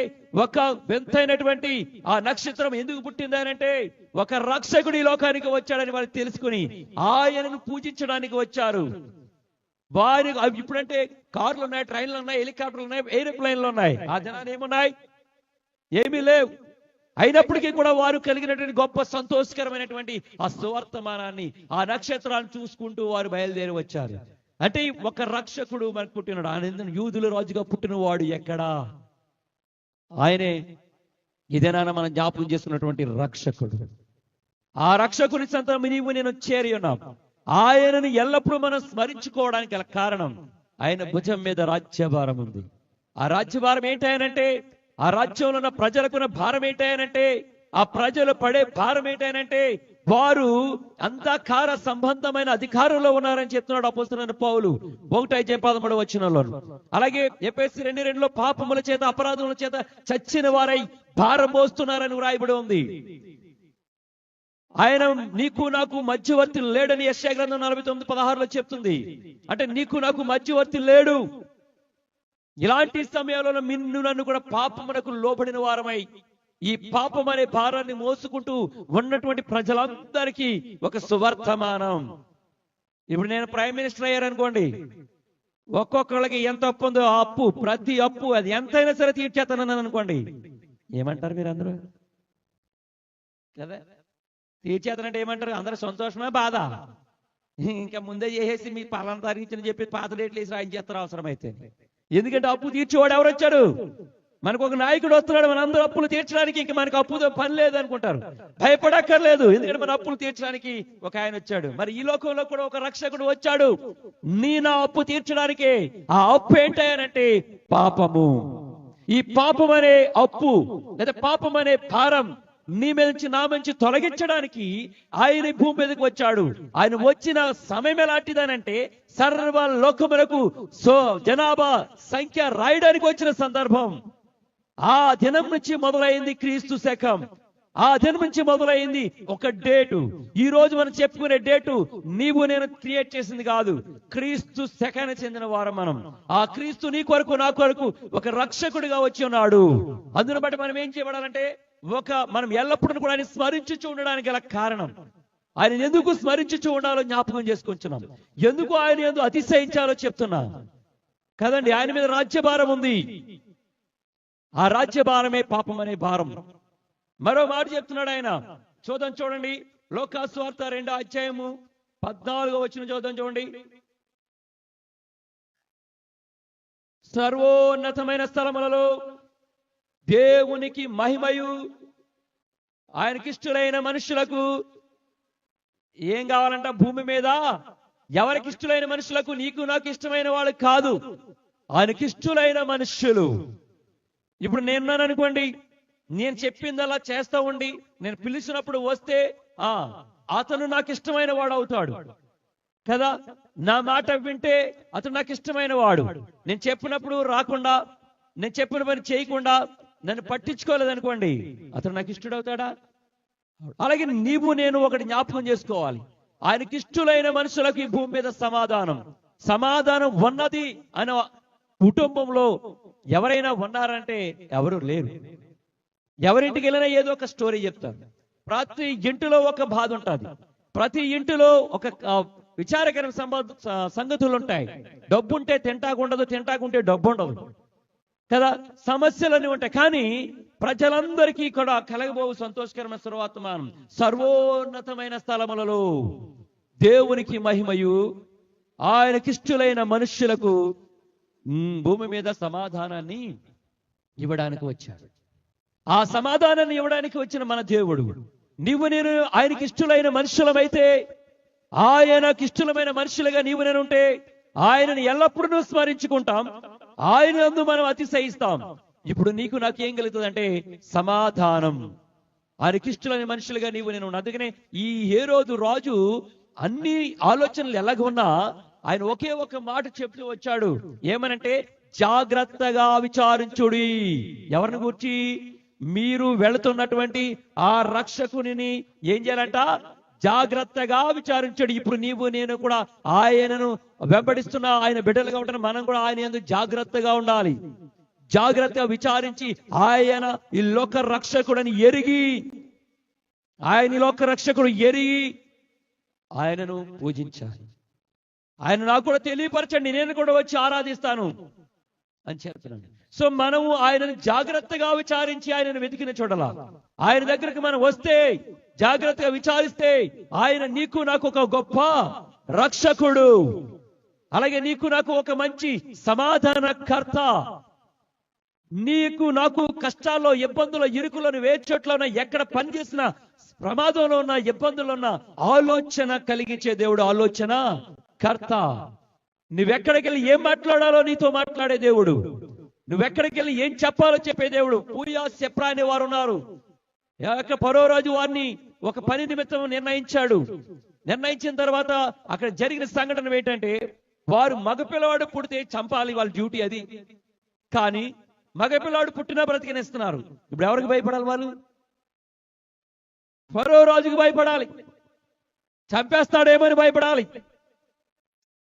ఒక వింతైనటువంటి ఆ నక్షత్రం ఎందుకు పుట్టిందనంటే, ఒక రక్షకుడు ఈ లోకానికి వచ్చాడని వాళ్ళు తెలుసుకుని ఆయనను పూజించడానికి వచ్చారు. వారి ఇప్పుడంటే కార్లు ఉన్నాయి, ట్రైన్లు ఉన్నాయి, హెలికాప్టర్లు ఉన్నాయి, ఏరోప్లేన్లు ఉన్నాయి. ఆ జనాలు ఏమున్నాయి? ఏమీ లేవు. అయినప్పటికీ కూడా వారు కలిగినటువంటి గొప్ప సంతోషకరమైనటువంటి ఆ సువర్తమానాన్ని, ఆ నక్షత్రాన్ని చూసుకుంటూ వారు బయలుదేరి వచ్చారు. అంటే ఒక రక్షకుడు మనకు పుట్టినాడు. ఆయన యూదుల రాజుగా పుట్టినవాడు ఎక్కడా? ఆయనే ఇదేనా మనం జ్ఞాపకం చేసుకున్నటువంటి రక్షకుడు. ఆ రక్షకుని సంత నీవు నేను చేరి ఉన్నాం. ఆయనను ఎల్లప్పుడూ మనం స్మరించుకోవడానికి గల కారణం, ఆయన భుజం మీద రాజ్యభారం ఉంది. ఆ రాజ్యభారం ఏంటాయనంటే, ఆ రాజ్యంలో ఉన్న ప్రజలకున్న భారం ఏంటాయనంటే, ఆ ప్రజలు పడే భారం ఏంటాయనంటే, వారు అంధకార సంబంధమైన అధికారంలో ఉన్నారని చెప్తున్నాడు అపోస్తలుడైన పౌలు 1:13 అలాగే ఎఫెసీ 2:2 పాపముల చేత అపరాధముల చేత చచ్చిన వారై భారం మోస్తున్నారని వ్రాయబడి ఉంది. ఆయన నీకు నాకు మధ్యవర్తి లేడని యెషయా గ్రంథం 49:16 చెప్తుంది. అంటే నీకు నాకు మధ్యవర్తి లేడు. ఇలాంటి సమయంలో నన్ను కూడా పాపమునకు లోబడిన వారమై ఈ పాపం అనే భారాన్ని మోసుకుంటూ ఉన్నటువంటి ప్రజలందరికీ ఒక సువర్తమానం. ఇప్పుడు నేను ప్రైమ్ మినిస్టర్ అయ్యారనుకోండి, ఒక్కొక్కళ్ళకి ఎంత అప్పు ఉందో ఆ అప్పు, ప్రతి అప్పు అది ఎంతైనా సరే తీర్చేస్తానని అనుకోండి, ఏమంటారు మీరు అందరూ? కదా, తీర్చేతనంటే ఏమంటారు? అందరూ సంతోషమే బాధ? ఇంకా ముందే చేసేసి మీ పలానా తారీఖు చెప్పి పాత డేట్లు వేసి రాయించేస్తారు అవసరమైతే. ఎందుకంటే అప్పు తీర్చేవాడు ఎవరు వచ్చారు? మనకు ఒక నాయకుడు వస్తున్నాడు, మన అందరూ అప్పులు తీర్చడానికి. ఇంక మనకు అప్పుతో పని లేదు అనుకుంటారు. భయపడక్కర్లేదు, ఎందుకంటే మన అప్పులు తీర్చడానికి ఒక ఆయన వచ్చాడు. మరి ఈ లోకంలో కూడా ఒక రక్షకుడు వచ్చాడు నా అప్పు తీర్చడానికి. ఆ అప్పు ఏంటంటే పాపము. ఈ పాపం అనే అప్పు లేదా పాపం అనే భారం నీ మీద నుంచి నా నుంచి తొలగించడానికి ఆయన భూమి మీదకి వచ్చాడు. ఆయన వచ్చిన సమయం ఎలాంటిదనంటే, సర్వ లోకములకు జనాభా సంఖ్య రాయడానికి వచ్చిన సందర్భం. ఆ దినం నుంచి మొదలైంది క్రీస్తు శకం. ఆ దినం నుంచి మొదలైంది ఒక డేటు. ఈ రోజు మనం చెప్పుకునే డేటు నీవు నేను క్రియేట్ చేసింది కాదు, క్రీస్తు శకానికి చెందిన వారం మనం. ఆ క్రీస్తు నీ కొరకు నా కొరకు ఒక రక్షకుడిగా వచ్చి ఉన్నాడు. అందును బట్టి మనం ఏం చేయబడాలంటే, మనం ఎల్లప్పుడూ కూడా ఆయన స్మరించుచూ ఉండడానికి గల కారణం, ఆయన ఎందుకు స్మరించుచూ ఉండాలో జ్ఞాపకం చేసుకుంటున్నాం. ఎందుకు ఆయన ఎందుకు అతిశయించాలో చెప్తున్నా కదండి. ఆయన మీద రాజ్యభారం ఉంది. ఆ రాజ్యభారమే పాపం అనే భారం. మరో మాట చెప్తున్నాడు ఆయన. చూడండి, లోకాసువార్త 2వ అధ్యాయము 14వ వచనం చూడండి. సర్వోన్నతమైన స్థలములలో దేవునికి మహిమయు, ఆయనకిష్టులైన మనుషులకు ఏం కావాలంట? భూమి మీద ఎవరికి ఇష్టమైన మనుషులకు, నీకు నాకు ఇష్టమైన వాళ్ళు కాదు, ఆయనకిష్టులైన మనుష్యులు. ఇప్పుడు నేనున్నాను అనుకోండి, నేను చెప్పిందలా చేస్తా ఉండి నేను పిలిచినప్పుడు వస్తే అతను నాకు ఇష్టమైన వాడు అవుతాడు కదా. నా మాట వింటే అతను నాకు ఇష్టమైన వాడు. నేను చెప్పినప్పుడు రాకుండా, నేను చెప్పిన పని చేయకుండా, నన్ను పట్టించుకోలేదనుకోండి, అతను నాకు ఇష్టడవుతాడా? అలాగే నీవు నేను ఒకటి జ్ఞాపకం చేసుకోవాలి. ఆయనకిష్టులైన మనుషులకు ఈ భూమి మీద సమాధానం ఉన్నది అనే కుటుంబంలో ఎవరైనా ఉన్నారంటే ఎవరు లేరు. ఎవరింటికి వెళ్ళినా ఏదో ఒక స్టోరీ చెప్తారు. ప్రతి ఇంటిలో ఒక బాధ ఉంటుంది. ప్రతి ఇంటిలో ఒక విచారకరమైన సంగతులు ఉంటాయి. డబ్బు ఉంటే తింటాకుండదు, తింటాకుంటే డబ్బు ఉండదు కదా. సమస్యలన్నీ ఉంటాయి. కానీ ప్రజలందరికీ కూడా కలగబోవు సంతోషకరమైన సర్వవర్తమానం. సర్వోన్నతమైన స్థలములలో దేవునికి మహిమయు, ఆయనకిష్టులైన మనుష్యులకు భూమి మీద సమాధానాన్ని ఇవ్వడానికి వచ్చాడు. ఆ సమాధానాన్ని ఇవ్వడానికి వచ్చిన మన దేవుడు. నీవు నేను ఆయనకి ఇష్టలైన మనుషులమైతే, ఆయనకి ఇష్టమైన మనుషులుగా నీవు నేను ఉంటే, ఆయనను ఎల్లప్పుడూ స్మరించుకుంటాం, ఆయన యందు మనం అతిశయిస్తాం. ఇప్పుడు నీకు నాకు ఏం కలుగుతుంది అంటే సమాధానం. ఆయనకి ఇష్టలైన మనుషులుగా నీవు నేను. అందుకనే ఈ హేరోదు రాజు అన్ని ఆలోచనలు ఎలాగ ఉన్నా ఆయన ఒకే ఒక మాట చెప్తూ వచ్చాడు. ఏమనంటే జాగ్రత్తగా విచారించుడి. ఎవరిని గురించి? మీరు వెళుతున్నటువంటి ఆ రక్షకుని ఏం చేయాలంట? జాగ్రత్తగా విచారించడు. ఇప్పుడు నీవు నేను కూడా ఆయనను వెంబడిస్తున్న ఆయన బిడ్డలుగా ఉంటాను. మనం కూడా ఆయన యందు జాగ్రత్తగా ఉండాలి. జాగ్రత్తగా విచారించి ఆయన ఈ లోక రక్షకుడని ఎరిగి, ఆయన ఈ లోక రక్షకుడు ఎరిగి ఆయనను పూజించాలి. ఆయన నాకు కూడా తెలియపరచండి, నేను కూడా వచ్చి ఆరాధిస్తాను అని చెప్తున్నాను. సో మనము ఆయనను జాగ్రత్తగా విచారించి ఆయనను వెతికిన చూడాల. ఆయన దగ్గరికి మనం వస్తే, జాగ్రత్తగా విచారిస్తే, ఆయన నీకు నాకు ఒక గొప్ప రక్షకుడు, అలాగే నీకు నాకు ఒక మంచి సమాధానకర్త. నీకు నాకు కష్టాల్లో, ఇబ్బందుల్లో, ఇరుకులను, వేచోట్ల ఉన్న, ఎక్కడ పనిచేసిన ప్రమాదంలో ఉన్న, ఇబ్బందులు ఉన్న ఆలోచన కలిగించే దేవుడు, ఆలోచన కర్త. నువ్వెక్కడికి వెళ్ళి ఏం మాట్లాడాలో నీతో మాట్లాడే దేవుడు, నువ్వెక్కడికి వెళ్ళి ఏం చెప్పాలో చెప్పే దేవుడు. పూయా సెప్రా అనే వారు ఉన్నారు. ఫరో రాజు వారిని ఒక పని నిమిత్తం నిర్ణయించాడు. నిర్ణయించిన తర్వాత అక్కడ జరిగిన సంఘటన ఏంటంటే, వారు మగపిల్లవాడు పుడితే చంపాలి, వాళ్ళ డ్యూటీ అది. కానీ మగపిల్లవాడు పుట్టినా బ్రతికినేస్తున్నారు. ఇప్పుడు ఎవరికి భయపడాలి? వాళ్ళు ఫరో రాజుకి భయపడాలి, చంపేస్తాడేమని భయపడాలి.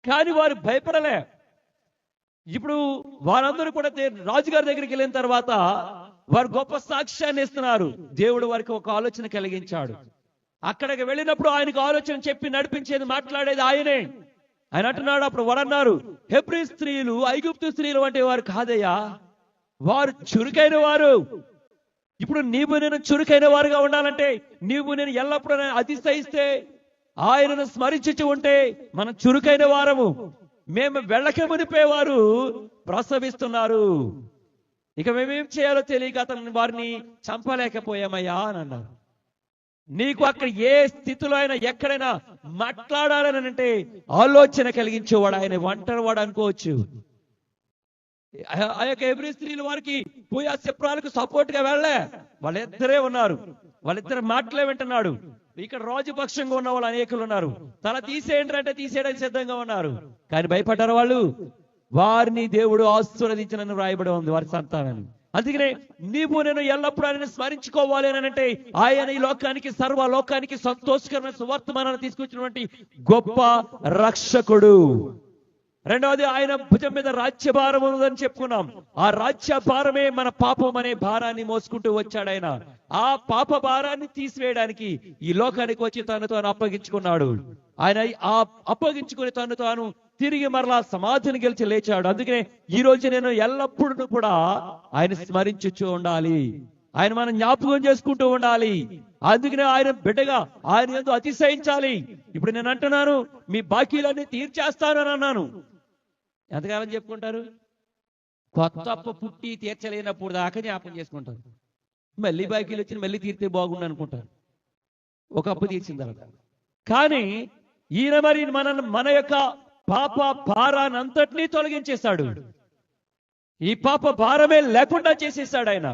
కానీ వారు భయపడలే. ఇప్పుడు వారందరూ కూడా రాజుగారి దగ్గరికి వెళ్ళిన తర్వాత వారు గొప్ప సాక్ష్యాన్ని ఇస్తున్నారు. దేవుడు వారికి ఒక ఆలోచన కలిగించాడు. అక్కడికి వెళ్ళినప్పుడు ఆయనకు ఆలోచన చెప్పి నడిపించేది, మాట్లాడేది ఆయనే. ఆయన అంటున్నాడు, అప్పుడు వారు అన్నారు, హెబ్రీ స్త్రీలు ఐగుప్తు స్త్రీలు అంటే వారు కాదయ్యా, వారు చురుకైన వారు. ఇప్పుడు నీవు నేను చురుకైన వారుగా ఉండాలంటే, నీవు నేను ఎల్లప్పుడూ అతిశయిస్తే, ఆయనను స్మరించుచు ఉంటే మనం చురుకైన వారము. మేము వెళ్ళక మునిపేవారు ప్రసవిస్తున్నారు, ఇక మేమేం చేయాలో తెలియక అతను వారిని చంపలేకపోయామయ్యా అని అన్నారు. నీకు అక్కడ ఏ స్థితిలో అయినా ఎక్కడైనా మాట్లాడాలని అంటే ఆలోచన కలిగించేవాడు ఆయన. ఒంటరివాడు అనుకోవచ్చు. ఆ యొక్క హెబ్రీ స్త్రీలు వారికి పూయా సెప్రాలకు సపోర్ట్ గా వెళ్ళే, వాళ్ళిద్దరే ఉన్నారు. వాళ్ళిద్దరు మాటలే వింటున్నాడు. ఇక్కడ రాజుపక్షంగా ఉన్న వాళ్ళు అనేకులు ఉన్నారు. తల తీసేయండి అంటే తీసేయడానికి సిద్ధంగా ఉన్నారు. కానీ భయపడ్డారు వాళ్ళు. వారిని దేవుడు ఆశీర్వదించినని వ్రాయబడి ఉంది, వారి సంతానాన్ని. అందుకనే నీవు నేను ఎల్లప్పుడూ ఆయన స్మరించుకోవాలి అని అంటే, ఆయన ఈ లోకానికి, సర్వలోకానికి సంతోషకరమైన సువర్తమానాన్ని తీసుకొచ్చినటువంటి గొప్ప రక్షకుడు. రెండవది, ఆయన భుజం మీద రాజ్యభారం ఉన్నదని చెప్పుకున్నాం. ఆ రాజ్యభారమే మన పాపం అనే భారాన్ని మోసుకుంటూ వచ్చాడు ఆయన. ఆ పాప భారాన్ని తీసివేయడానికి ఈ లోకానికి వచ్చి తను తాను అప్పగించుకున్నాడు. ఆయన ఆ అప్పగించుకుని తను తాను తిరిగి మరలా సమాధిని గెలిచి లేచాడు. అందుకనే ఈ రోజు నేను ఎల్లప్పుడూ కూడా ఆయన స్మరించుచూ ఉండాలి. ఆయన మనం జ్ఞాపకం చేసుకుంటూ ఉండాలి. అందుకనే ఆయన బిడ్డగా ఆయన యందు అతిశయించాలి. ఇప్పుడు నేను అంటున్నాను, మీ బాకీలన్నీ తీర్చేస్తాను అని అన్నాను. ఎంతకాలం చెప్పుకుంటారు? కొత్త అప్పు పుట్టి తీర్చలేనప్పుడు దాకా జ్ఞాపకం చేసుకుంటారు. మళ్ళీ బాకీలు వచ్చి మళ్ళీ తీర్తే బాగుండు అనుకుంటారు ఒక అప్పు తీర్చిన తర్వాత. కానీ ఈయన మరి మన యొక్క పాప భారాన్ని అంతటినీ తొలగించేశాడు. ఈ పాప భారమే లేకుండా చేసేసాడు ఆయన.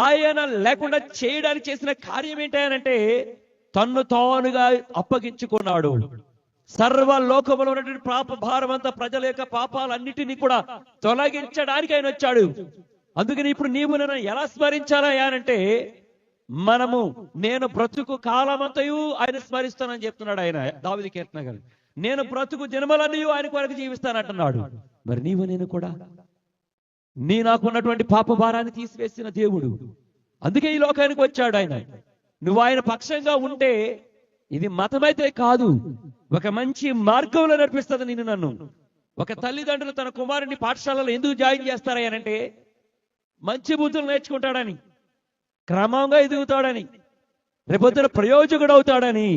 ఆయన లేకుండా చేయడానికి చేసిన కార్యం ఏంటంటే తన్ను తానుగా అప్పగించుకున్నాడు. సర్వలోకములో ఉన్నటువంటి పాప భారం అంతా, ప్రజల యొక్క పాపాలన్నిటినీ కూడా తొలగించడానికి ఆయన వచ్చాడు. అందుకని ఇప్పుడు నీవు నన్ను ఎలా స్మరించాలయ్యా అంటే నేను బ్రతుకు కాలమంతయు ఆయన స్మరిస్తానని చెప్తున్నాడు ఆయన దావీదు కీర్తన గారు. నేను బ్రతుకు జన్మలన్నీ ఆయన కొరకు జీవిస్తానంటున్నాడు. మరి నీవు నేను కూడా నాకున్నటువంటి పాప భారాన్ని తీసివేసిన దేవుడు. అందుకే ఈ లోకానికి వచ్చాడు ఆయన. నువ్వు ఆయన పక్షంగా ఉంటే ఇది మతమైతే కాదు, ఒక మంచి మార్గంలో నడిపిస్తుంది నిన్ను నన్ను. ఒక తల్లిదండ్రులు తన కుమారుని పాఠశాలలో ఎందుకు జాయిన్ చేస్తారయ్యానంటే మంచి బుద్ధులు నేర్చుకుంటాడని, క్రమంగా ఎదుగుతాడని, రేపొద్దున ప్రయోజకుడు అవుతాడని.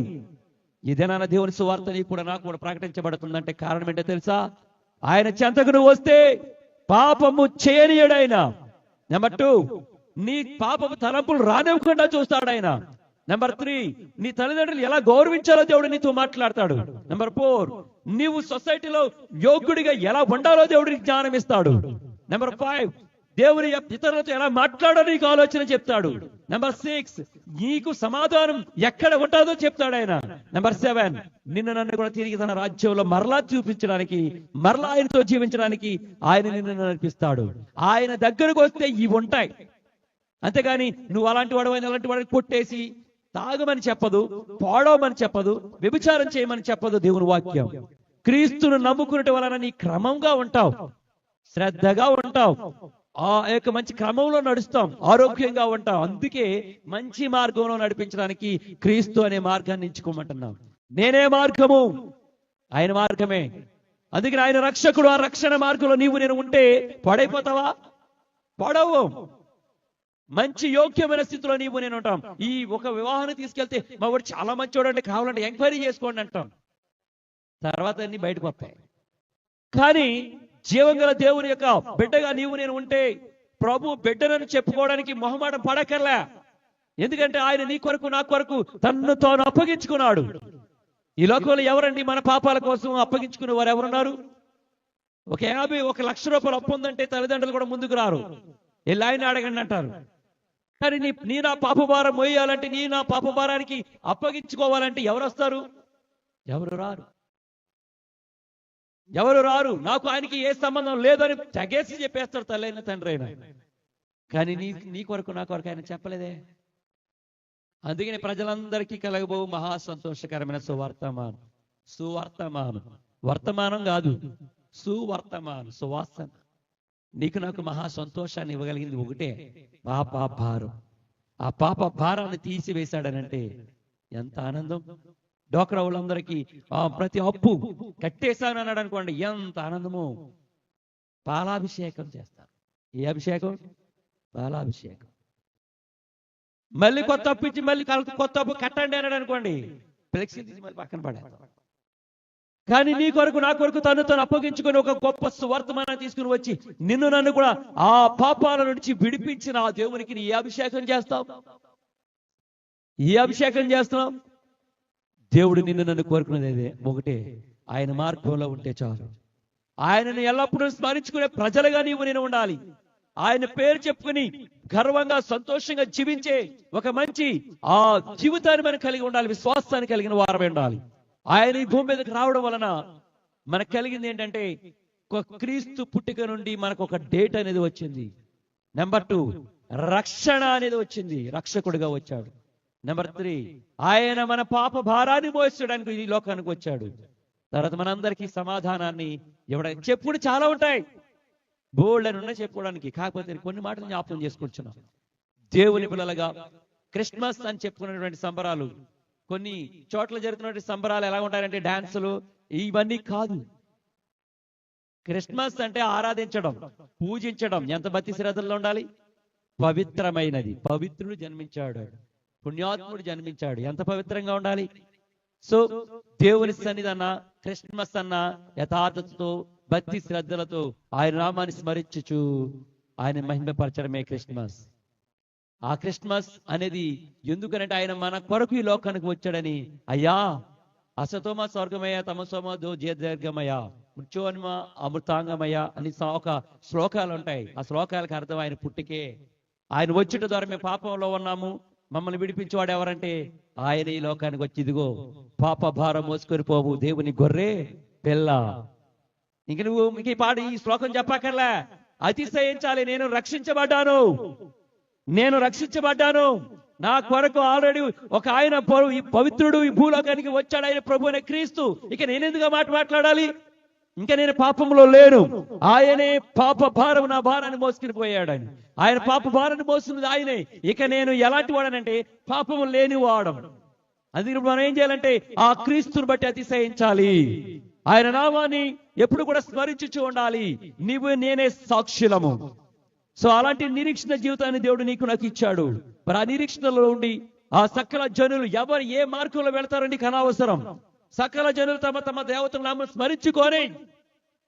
ఇదేనా దేవుని సువార్త నీకు కూడా నాకు కూడా ప్రకటించబడుతుందంటే కారణం ఏంటో తెలుసా? ఆయన చెంతకు నువ్వు వస్తే పాపము చేయనీయడు ఆయన. నెంబర్ 2, నీ పాపము తలంపులు రానివ్వకుండా చూస్తాడు ఆయన. నెంబర్ 3, నీ తల్లిదండ్రులు ఎలా గౌరవించాలో దేవుడు నీతో మాట్లాడతాడు. నెంబర్ 4, నీవు సొసైటీలో యోగ్యుడిగా ఎలా ఉండాలో దేవుడికి జ్ఞానం ఇస్తాడు. నెంబర్ 5, దేవుని ఇతరులతో ఎలా మాట్లాడాలో నీకు ఆలోచన చెప్తాడు. నెంబర్ 6, నీకు సమాధానం ఎక్కడ ఉంటుందో చెప్తాడు ఆయన. నెంబర్ 7, నిన్ను నన్ను కూడా తిరిగి తన రాజ్యంలో మరలా చూపించడానికి, మరలా ఆయనతో జీవించడానికి ఆయన నిన్ను నడిపిస్తాడు. ఆయన దగ్గరకు వస్తే ఇవి ఉంటాయి. అంతేగాని నువ్వు అలాంటి వాడు అలాంటి వాడిని కొట్టేసి తాగమని చెప్పదు, పాడవమని చెప్పదు, వ్యభిచారం చేయమని చెప్పదు దేవుని వాక్యం. క్రీస్తును నమ్ముకున్నట వలన నీ క్రమంగా ఉంటావు, శ్రద్ధగా ఉంటావు, ఆ యొక్క మంచి క్రమంలో నడుస్తాం, ఆరోగ్యంగా ఉంటాం. అందుకే మంచి మార్గంలో నడిపించడానికి క్రీస్తు అనే మార్గాన్ని ఎంచుకోమంటున్నాం. నేనే మార్గము, ఆయన మార్గమే. అందుకని ఆయన రక్షకుడు. ఆ రక్షణ మార్గంలో నీవు నేను ఉంటే పడైపోతావా? పడవు. మంచి యోగ్యమైన స్థితిలో నీవు నేను ఉంటాం. ఈ ఒక వివాహాన్ని తీసుకెళ్తే మా వాడు చాలా మంచివాడు అంటే కావాలంటే ఎంక్వైరీ చేసుకోండి అంటాం, తర్వాత అన్ని బయటకు వస్తాయి. కానీ జీవంగల దేవుని యొక్క బిడ్డగా నీవు నేను ఉంటే ప్రభు బిడ్డనని చెప్పుకోవడానికి మొహమాటం పడకర్లే. ఎందుకంటే ఆయన నీ కొరకు నా కొరకు తన్ను తాను అప్పగించుకున్నాడు. ఈ లోకంలో ఎవరండి మన పాపాల కోసం అప్పగించుకునే వారు ఎవరున్నారు? ఒక 50-1 లక్ష రూపాయలు అప్పు ఉందంటే తల్లిదండ్రులు కూడా ముందుకు రారు, వెళ్ళి ఆయన అడగండి అంటారు. కానీ నీ నా పాప భారం మోయాలంటే, నీ నా పాప భారానికి అప్పగించుకోవాలంటే ఎవరు వస్తారు? ఎవరు రారు, ఎవరు రారు. నాకు ఆయనకి ఏ సంబంధం లేదని తెగేసి చెప్పేస్తాడు తల్లైన తండ్రి అయినా. కానీ నీ కొరకు నా కొరకు ఆయన చెప్పలేదే. అందుకని ప్రజలందరికీ కలగబో మహా సంతోషకరమైన సువర్తమానం, వర్తమానం కాదు, సువర్తమానం, సువాసన. నీకు నాకు మహా సంతోషాన్ని ఇవ్వగలిగింది ఒకటే, పాప భారం. ఆ పాప భారాన్ని తీసివేశాడనంటే ఎంత ఆనందం. డోక్రా వాళ్ళందరికీ ప్రతి అప్పు కట్టేశాను అన్నాడు అనుకోండి, ఎంత ఆనందమో. పాలాభిషేకం చేస్తారు. ఏ అభిషేకం? పాలాభిషేకం. మళ్ళీ కొత్త అప్పు ఇచ్చి మళ్ళీ కొత్త అప్పు కట్టండి అన్నాడు అనుకోండి, ఫ్లెక్సీ తీసి మళ్ళీ పక్కన పడారు. కానీ నీ కొరకు నా కొరకు తను అప్పగించుకొని ఒక గొప్ప సువర్తమానాన్ని తీసుకుని వచ్చి నిన్ను నన్ను కూడా ఆ పాపాల నుంచి విడిపించిన ఆ దేవునికి నీ అభిషేకం చేస్తావు. ఈ అభిషేకం చేస్తున్నాం. దేవుడు నిన్ను నన్ను కోరుకునేది ఒకటే, ఆయన మార్గంలో ఉంటే చాలు. ఆయనను ఎల్లప్పుడూ స్మరించుకునే ప్రజలుగా నీవు నేను ఉండాలి. ఆయన పేరు చెప్పుకుని గర్వంగా సంతోషంగా జీవించే ఒక మంచి ఆ జీవితాన్ని మనం కలిగి ఉండాలి, విశ్వాసాన్ని కలిగిన వారమే ఉండాలి. ఆయన ఈ భూమి మీదకి రావడం వలన మనకు కలిగింది ఏంటంటే, క్రీస్తు పుట్టిక నుండి మనకు ఒక డేట్ అనేది వచ్చింది. నెంబర్ 2, రక్షణ అనేది వచ్చింది, రక్షకుడిగా వచ్చాడు. నెంబర్ 3, ఆయన మన పాప భారాన్ని మోయించడానికి ఈ లోకానికి వచ్చాడు. తర్వాత మనందరికీ సమాధానాన్ని ఇవ్వడానికి. చెప్పుడు చాలా ఉంటాయి, బోల్డ్ అని ఉన్నాయి చెప్పుకోవడానికి. కాకపోతే కొన్ని మాటలు జ్ఞాపకం చేసుకుంటున్నాం. దేవుని పిల్లలుగా క్రిస్మస్ అని చెప్పుకున్నటువంటి సంబరాలు, కొన్ని చోట్ల జరుగుతున్నటువంటి సంబరాలు ఎలా ఉంటాయంటే డాన్సులు ఇవన్నీ కాదు. క్రిస్మస్ అంటే ఆరాధించడం, పూజించడం. ఎంత భక్తి శ్రద్ధల్లో ఉండాలి. పవిత్రమైనది. పవిత్రుడు జన్మించాడు, పుణ్యాత్ముడు జన్మించాడు. ఎంత పవిత్రంగా ఉండాలి. సో దేవుని సన్నిధి అన్న, క్రిస్మస్ అన్న యథార్థతతో భక్తి శ్రద్ధలతో ఆయన నామాన్ని స్మరించుచు ఆయన మహిమపరచడమే క్రిస్మస్. ఆ క్రిస్మస్ అనేది ఎందుకనంటే ఆయన మన కొరకు ఈ లోకానికి వచ్చాడని. అయ్యా అసతోమ స్వర్గమయ తమసోమ దో దీర్ఘమయ మృత్యోన్మ అమృతాంగమయ అని ఒక శ్లోకాలు ఉంటాయి. ఆ శ్లోకాలకు అర్థం ఆయన పుట్టికే. ఆయన వచ్చేట ద్వారా మేము పాపంలో ఉన్నాము, మమ్మల్ని విడిపించేవాడు ఎవరంటే ఆయన ఈ లోకానికి వచ్చి ఇదిగో పాప భారం మోసుకొని పోవు దేవుని గొర్రె పిల్ల. ఇంక నువ్వు ఇంక ఈ పాట ఈ శ్లోకం చెప్పక్కర్లే, అతిశయించాలి. నేను రక్షించబడ్డాను. నా కొరకు ఆల్రెడీ ఒక ఆయన పవిత్రుడు ఈ భూలోకానికి వచ్చాడు, ఆయన ప్రభు అనే క్రీస్తు. ఇక నేనెందుకు మాట్లాడాలి? ఇంకా నేను పాపంలో లేను. ఆయనే పాప భారం నా భారాన్ని మోసుకుని పోయాడు. ఆయన పాప భారాన్ని మోస్తున్నది ఆయనే. ఇక నేను ఎలాంటి వాడనంటే పాపము లేని వాడం. అందుకే మనం ఏం చేయాలంటే ఆ క్రీస్తుని బట్టి అతిశయించాలి. ఆయన నామాన్ని ఎప్పుడు కూడా స్మరించుచూ ఉండాలి. నీవు నేనే సాక్షులము. సో అలాంటి నిరీక్షణ జీవితాన్ని దేవుడు నీకు నాకు ఇచ్చాడు. మరి ఆ నిరీక్షణలో ఉండి ఆ సకల జనులు ఎవరు ఏ మార్గంలో వెళ్తారని అనవసరం. సకల జనులు తమ తమ దేవతల నామం స్మరించుకొని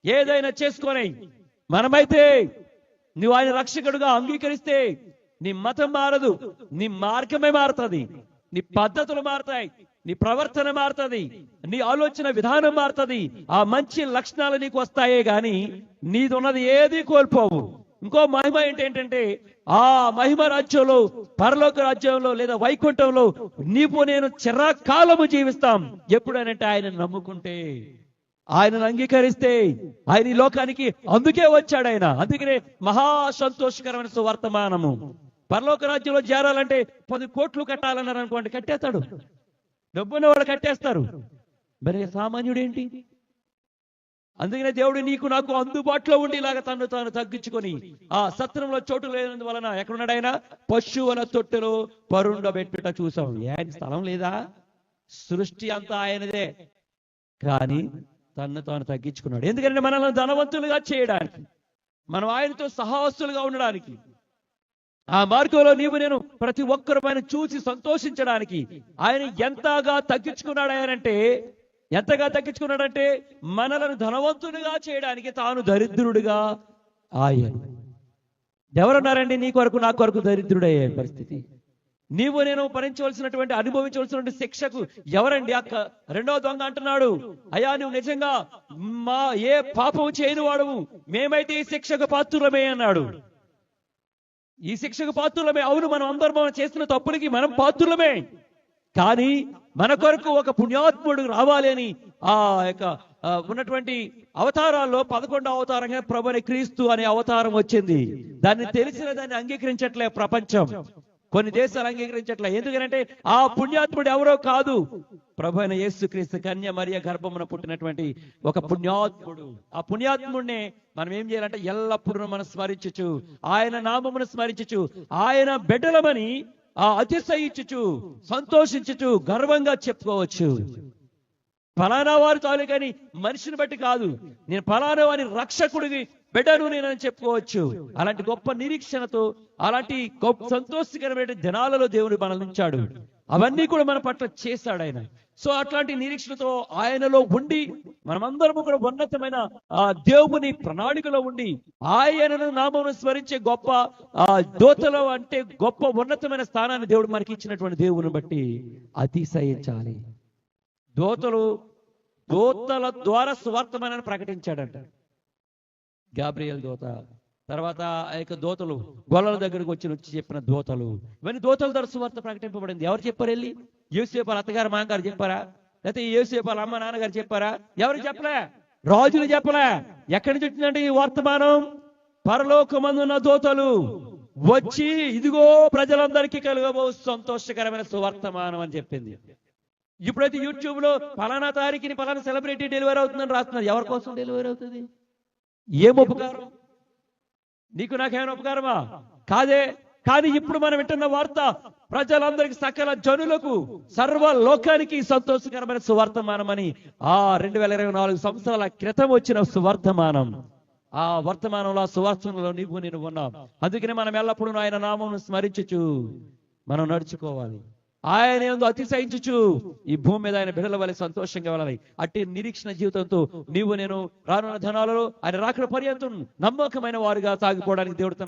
ఏదైనా చేసుకొని, మనమైతే నువ్వు ఆయన రక్షకుడుగా అంగీకరిస్తే నీ మతం మారదు, నీ మార్గమే మారుతుంది, నీ పద్ధతులు మారుతాయి, నీ ప్రవర్తన మారుతుంది, నీ ఆలోచన విధానం మారుతుంది. ఆ మంచి లక్షణాలు నీకు వస్తాయే గాని నీదున్నది ఏది కోల్పోవు. ఇంకో మహిమ ఏంటంటే ఆ మహిమ రాజ్యంలో, పరలోక రాజ్యంలో లేదా వైకుంఠంలో నీవు నేను చిరకాలము జీవిస్తాం. ఎప్పుడనంటే ఆయన నమ్ముకుంటే, ఆయనను అంగీకరిస్తే. ఆయన ఈ లోకానికి అందుకే వచ్చాడు ఆయన. అందుకనే మహా సంతోషకరమైన సువర్తమానము. పరలోక రాజ్యంలో చేరాలంటే 10 కోట్లు కట్టాలన్నారు అనుకోండి, కట్టేస్తాడు. డబ్బున్న వాళ్ళు కట్టేస్తారు. మరి సామాన్యుడు ఏంటి? అందుకనే దేవుడు నీకు నాకు అందుబాటులో ఉండి ఇలాగ తను తాను తగ్గించుకొని ఆ సత్రంలో చోటు లేనందువలన ఎక్కడున్నాడు ఆయన? పశువుల తొట్టెలో పరుండబెట్టుట చూసాం. ఆయన స్థలం లేదా? సృష్టి అంతా ఆయనదే. కానీ తను తాను తగ్గించుకున్నాడు. ఎందుకంటే మనల్ని ధనవంతులుగా చేయడానికి, మనం ఆయనతో సహవాసులుగా ఉండడానికి, ఆ మార్గంలో నీవు నేను ప్రతి ఒక్కరు ఆయన చూసి సంతోషించడానికి ఆయన ఎంతగా తగ్గించుకున్నాడంటే మనలను ధనవంతులుగా చేయడానికి తాను దరిద్రుడుగా ఆయన. ఎవరున్నారండి నీ కొరకు నా కొరకు దరిద్రుడయ్యే పరిస్థితి? నీవు నేను భరించవలసినటువంటి అనుభవించవలసినటువంటి శిక్షకు ఎవరండి? రెండవ దొంగ అంటున్నాడు, అయ్యా నువ్వు నిజంగా ఏ పాపము చేయని వాడవు, మేమైతే ఈ శిక్షకు పాత్రులమే అన్నాడు. ఈ శిక్షకు పాత్రులమే. అవును, మనం అందరం చేస్తున్న తప్పులకి మనం పాత్రులమే. కానీ మన కొరకు ఒక పుణ్యాత్ముడు రావాలి అని ఆ యొక్క ఉన్నటువంటి అవతారాల్లో 11వ అవతారంగా ప్రభు అనే క్రీస్తు అనే అవతారం వచ్చింది. దాన్ని తెలిసిన దాన్ని అంగీకరించట్లే ప్రపంచం. కొన్ని దేశాలు అంగీకరించట్లే. ఎందుకంటే ఆ పుణ్యాత్ముడు ఎవరో కాదు, ప్రభు అయిన యేసుక్రీస్తు కన్య మరియ గర్భమున పుట్టినటువంటి ఒక పుణ్యాత్ముడు. ఆ పుణ్యాత్ముడినే మనం ఏం చేయాలంటే ఎల్లప్పుడూ మనం స్మరించుచు, ఆయన నామమును స్మరించుచు, ఆయన బిడ్డలమని అతిశయించుచు, సంతోషించుచు, గర్వంగా చెప్పుకోవచ్చు. ఫలానా వారు చాలు కానీ మనిషిని బట్టి కాదు, నేను ఫలానా వారి రక్షకుడికి బిడ్డను నేనని చెప్పుకోవచ్చు. అలాంటి గొప్ప నిరీక్షణతో, అలాంటి గొప్ప సంతోషకరమైన దినాలలో దేవుడు మనల్ని ఉంచాడు. అవన్నీ కూడా మన పట్ల చేశాడు ఆయన. సో అట్లాంటి నిరీక్షణతో ఆయనలో ఉండి మనమందరము కూడా ఉన్నతమైన ఆ దేవుని ప్రణాళికలో ఉండి ఆయనను నామమును స్మరించే గొప్ప దోతలో అంటే గొప్ప ఉన్నతమైన స్థానాన్ని దేవుడు మనకి ఇచ్చినటువంటి దేవుని బట్టి అతిశయించాలి. దోతల ద్వారా సువార్తమానాన్ని ప్రకటించాడంట. గాబ్రియల్ దోత, తర్వాత ఆ యొక్క దోతలు, గొల్లల దగ్గరకు వచ్చి చెప్పిన దోతలు, ఇవన్నీ దోతల ద్వారా సువార్త ప్రకటింపబడింది. ఎవరు చెప్పారు? వెళ్ళి యోసేపు వాళ్ళ అత్తగారు మామగారు చెప్పారా? లేకపోతే యోసేపు వాళ్ళ అమ్మ నాన్నగారు చెప్పారా? ఎవరు చెప్పలే, రాజులు చెప్పలే. ఎక్కడి నుంచి వచ్చిందంటే ఈ వర్తమానం? పరలోకమందున్న దోతలు వచ్చి ఇదిగో ప్రజలందరికీ కలుగబో సంతోషకరమైన సువర్తమానం అని చెప్పింది. ఇప్పుడైతే యూట్యూబ్ లో ఫలానా తారీఖుని ఫలానా సెలబ్రిటీ డెలివరీ అవుతుందని రాస్తున్నారు. ఎవరి కోసం డెలివరీ అవుతుంది? ఏం ఉపకారం? నీకు నాకేమైనా ఉపకారమా? కాదే. కానీ ఇప్పుడు మనం వింటున్న వార్త ప్రజలందరికీ, సకల జనులకు, సర్వ లోకానికి సంతోషకరమైన సువర్తమానం అని 2024 సంవత్సరాల క్రితం వచ్చిన సువర్తమానం. ఆ వర్తమానంలో ఆ సువార్తలో నీవు నేను ఉన్నాం. అందుకని మనం ఎల్లప్పుడూ ఆయన నామం స్మరించుచు మనం నడుచుకోవాలి. ఆయన యందు అతిశయించుచు ఈ భూమి మీద ఆయన బిడ్డల వలె సంతోషంగా వెళ్ళాలి. అట్టి నిరీక్షణ జీవితంతో నీవు నేను రానున్న ధనాలలో ఆయన రాకడ పర్యంతం నమ్మకమైన వారుగా సాగిపోవడానికి దేవుడు తన